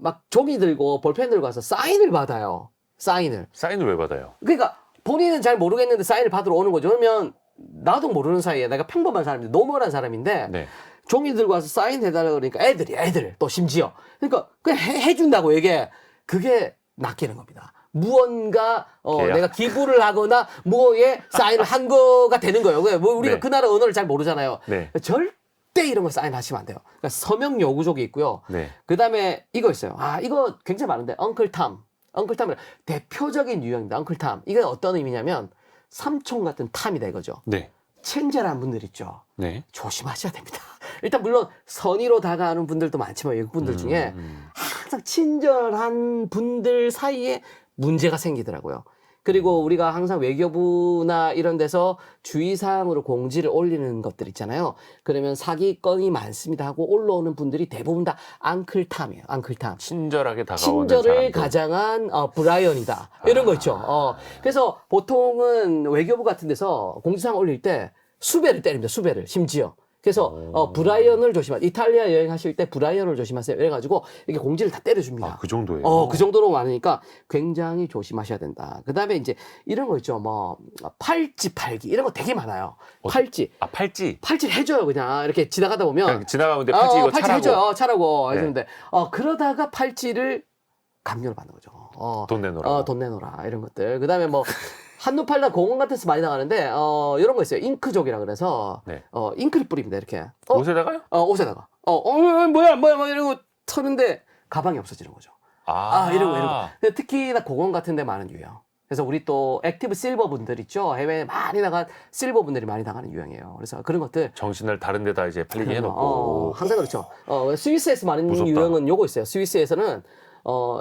막 종이 들고 볼펜 들고 가서 사인을 받아요. 사인을 왜 받아요? 그러니까 본인은 잘 모르겠는데 사인을 받으러 오는 거죠. 그러면 나도 모르는 사이에 내가 평범한 사람인데, 노멀한 사람인데, 네. 종이 들고 와서 사인 해달라고 그러니까 애들 또 심지어. 그러니까 그냥 해준다고 이게. 그게 낚이는 겁니다. 무언가 계약. 내가 기부를 하거나 뭐에 사인을 한 거가 되는 거예요. 뭐 우리가 네. 그 나라 언어를 잘 모르잖아요. 네. 절대 이런 거 사인하시면 안 돼요. 그러니까 서명 요구족이 있고요. 네. 그다음에 이거 있어요. 이거 굉장히 많은데 엉클탐. 엉클탐은 대표적인 유형입니다. 엉클탐. 이게 어떤 의미냐면 삼촌 같은 탐이다 이거죠. 네. 친절한 분들 있죠. 네. 조심하셔야 됩니다. 일단 물론 선의로 다가가는 분들도 많지만 외국분들 중에 항상 친절한 분들 사이에 문제가 생기더라고요. 그리고 우리가 항상 외교부나 이런 데서 주의사항으로 공지를 올리는 것들 있잖아요. 그러면 사기건이 많습니다 하고 올라오는 분들이 대부분 다 앙클탐이에요. 앙클탐. 친절하게 다가오는 친절을 사람들. 가장한 브라이언이다. 이런 거 있죠. 그래서 보통은 외교부 같은 데서 공지사항 올릴 때 수배를 때립니다. 수배를 심지어. 그래서 브라이언을 조심하세요. 이탈리아 여행하실 때 브라이언을 조심하세요. 이래가지고 이렇게 공지를 다 때려줍니다. 그 정도예요. 그 정도로 많으니까 굉장히 조심하셔야 된다. 그다음에 이제 이런 거 있죠. 뭐 팔찌 팔기 이런 거 되게 많아요. 팔찌. 팔찌. 팔찌를 해줘요. 그냥 이렇게 지나가다 보면. 그냥 지나가는데 팔찌 이거 팔찌 차라고. 해줘요. 차라고. 네. 했는데 그러다가 팔찌를 강요를 받는 거죠. 돈 내놓으라. 돈 내놓으라. 이런 것들. 그다음에 뭐 한눈 팔다 공원 같은 데서 많이 나가는데 이런 거 있어요. 잉크족이라 그래서 네. 잉크를 뿌립니다. 이렇게. 옷에다가요? 옷에다가. 뭐야 이러고 터는데 가방이 없어지는 거죠. 이런 거. 근데 특히나 공원 같은 데 많은 유형. 그래서 우리 또 액티브 실버 분들 있죠. 해외에 많이 나간 실버 분들이 많이 나가는 유형이에요. 그래서 그런 것들 정신을 다른 데다 이제 팔리게 해놓고. 항상 그렇죠. 스위스에서 많은 무섭다. 유형은 요거 있어요. 스위스에서는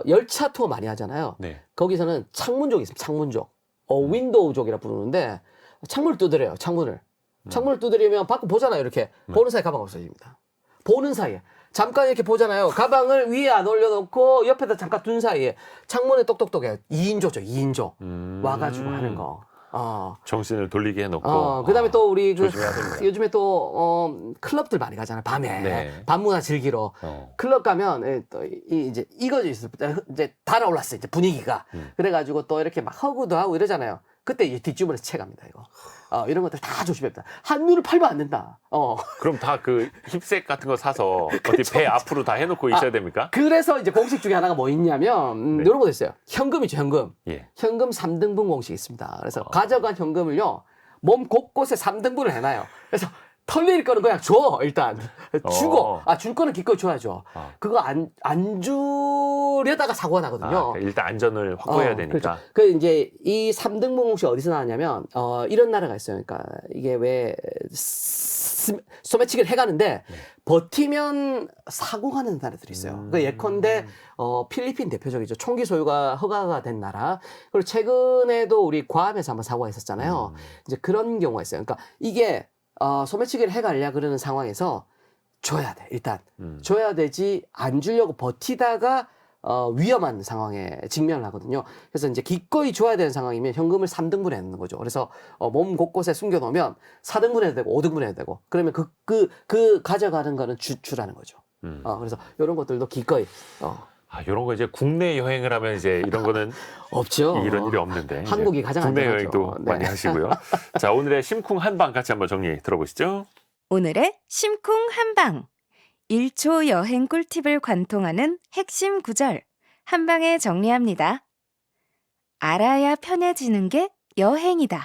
열차 투어 많이 하잖아요. 네. 거기서는 창문족이 있습니다. 창문족. 윈도우족이라 부르는데 창문을 두드려요. 창문을 두드리면 밖을 보잖아요. 이렇게 보는 사이에 가방 없어집니다. 보는 사이에 잠깐 이렇게 보잖아요. 가방을 위에 안 올려놓고 옆에다 잠깐 둔 사이에 창문에 똑똑똑해요. 2인조죠. 2인조 와가지고 하는 거. 정신을 돌리게 해놓고. 그다음에 또 우리 조심해야 됩니다. 요즘에 또 클럽들 많이 가잖아요. 밤에 네. 밤문화 즐기러 클럽 가면 또 이제 이거죠. 이제 달아올랐어요. 이제 분위기가 그래가지고 또 이렇게 막 허구도 하고 이러잖아요. 그때 이제 뒷주머니에서 채갑니다. 이거 이런 것들 다 조심해야 된다. 한눈을 팔면 안 된다. 그럼 다 그 힙색 같은 거 사서 어디 배 앞으로 다 해놓고 있어야 됩니까? 그래서 이제 공식 중에 하나가 뭐 있냐면 네. 이런 거 있어요. 현금이죠. 현금. 예. 현금 3등분 공식이 있습니다. 그래서 가져간 현금을요. 몸 곳곳에 3등분을 해놔요. 그래서 털릴 거는 그냥 줘. 일단 주고 줄 거는 기꺼이 줘야죠. 그거 안 주려다가 사고가 나거든요. 그러니까 일단 안전을 확보해야 되니까. 그렇죠. 그 이제 이 3등분 공식 어디서 나왔냐면 이런 나라가 있어요. 그러니까 이게 왜 소매치기를 해가는데 버티면 사고가 나는 나라들이 있어요. 그 예컨대 필리핀 대표적이죠. 총기 소유가 허가가 된 나라. 그리고 최근에도 우리 괌에서 한번 사고가 있었잖아요. 이제 그런 경우가 있어요. 그러니까 이게 소매치기를 해가려 그러는 상황에서 줘야 돼. 일단 줘야 되지 안 주려고 버티다가 위험한 상황에 직면을 하거든요. 그래서 이제 기꺼이 줘야 되는 상황이면 현금을 3등분해 놓는 거죠. 그래서 몸 곳곳에 숨겨놓으면 4등분 해도 되고 5등분 해도 되고 그러면 그 가져가는 거는 주라는 거죠. 그래서 이런 것들도 기꺼이 이런 거 이제 국내 여행을 하면 이제 이런 거는 없죠. 이런 일이 없는데. 한국이 가장 국내 안전하죠. 여행도 많이 하시고요. 자, 오늘의 심쿵 한방 같이 한번 정리 들어보시죠. 오늘의 심쿵 한방. 1초 여행 꿀팁을 관통하는 핵심 구절. 한방에 정리합니다. 알아야 편해지는 게 여행이다.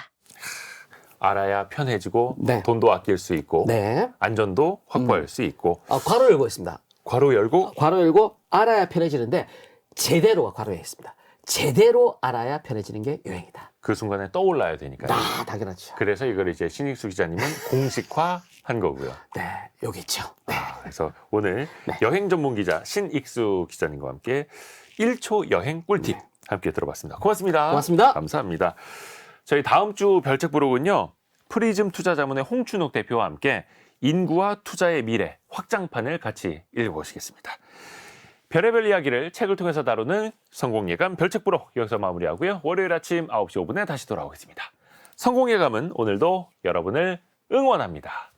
알아야 편해지고 네. 돈도 아낄 수 있고 네. 안전도 확보할 수 있고 괄호 열고 있습니다. 괄호 열고 괄호 열고 알아야 편해지는데 제대로가 괄호에 있습니다. 제대로 알아야 편해지는 게 여행이다. 그 순간에 떠올라야 되니까요. 당연하죠. 그래서 이걸 이제 신익수 기자님은 공식화한 거고요. 네, 여기 있죠. 네. 그래서 오늘 네. 여행 전문 기자 신익수 기자님과 함께 1초 여행 꿀팁 함께 들어봤습니다. 고맙습니다. 고맙습니다. 감사합니다. 저희 다음 주 별책 부록은요. 프리즘 투자자문의 홍춘욱 대표와 함께 인구와 투자의 미래 확장판을 같이 읽어보시겠습니다. 별의별 이야기를 책을 통해서 다루는 성공예감 별책 부록 여기서 마무리하고요. 월요일 아침 9시 5분에 다시 돌아오겠습니다. 성공예감은 오늘도 여러분을 응원합니다.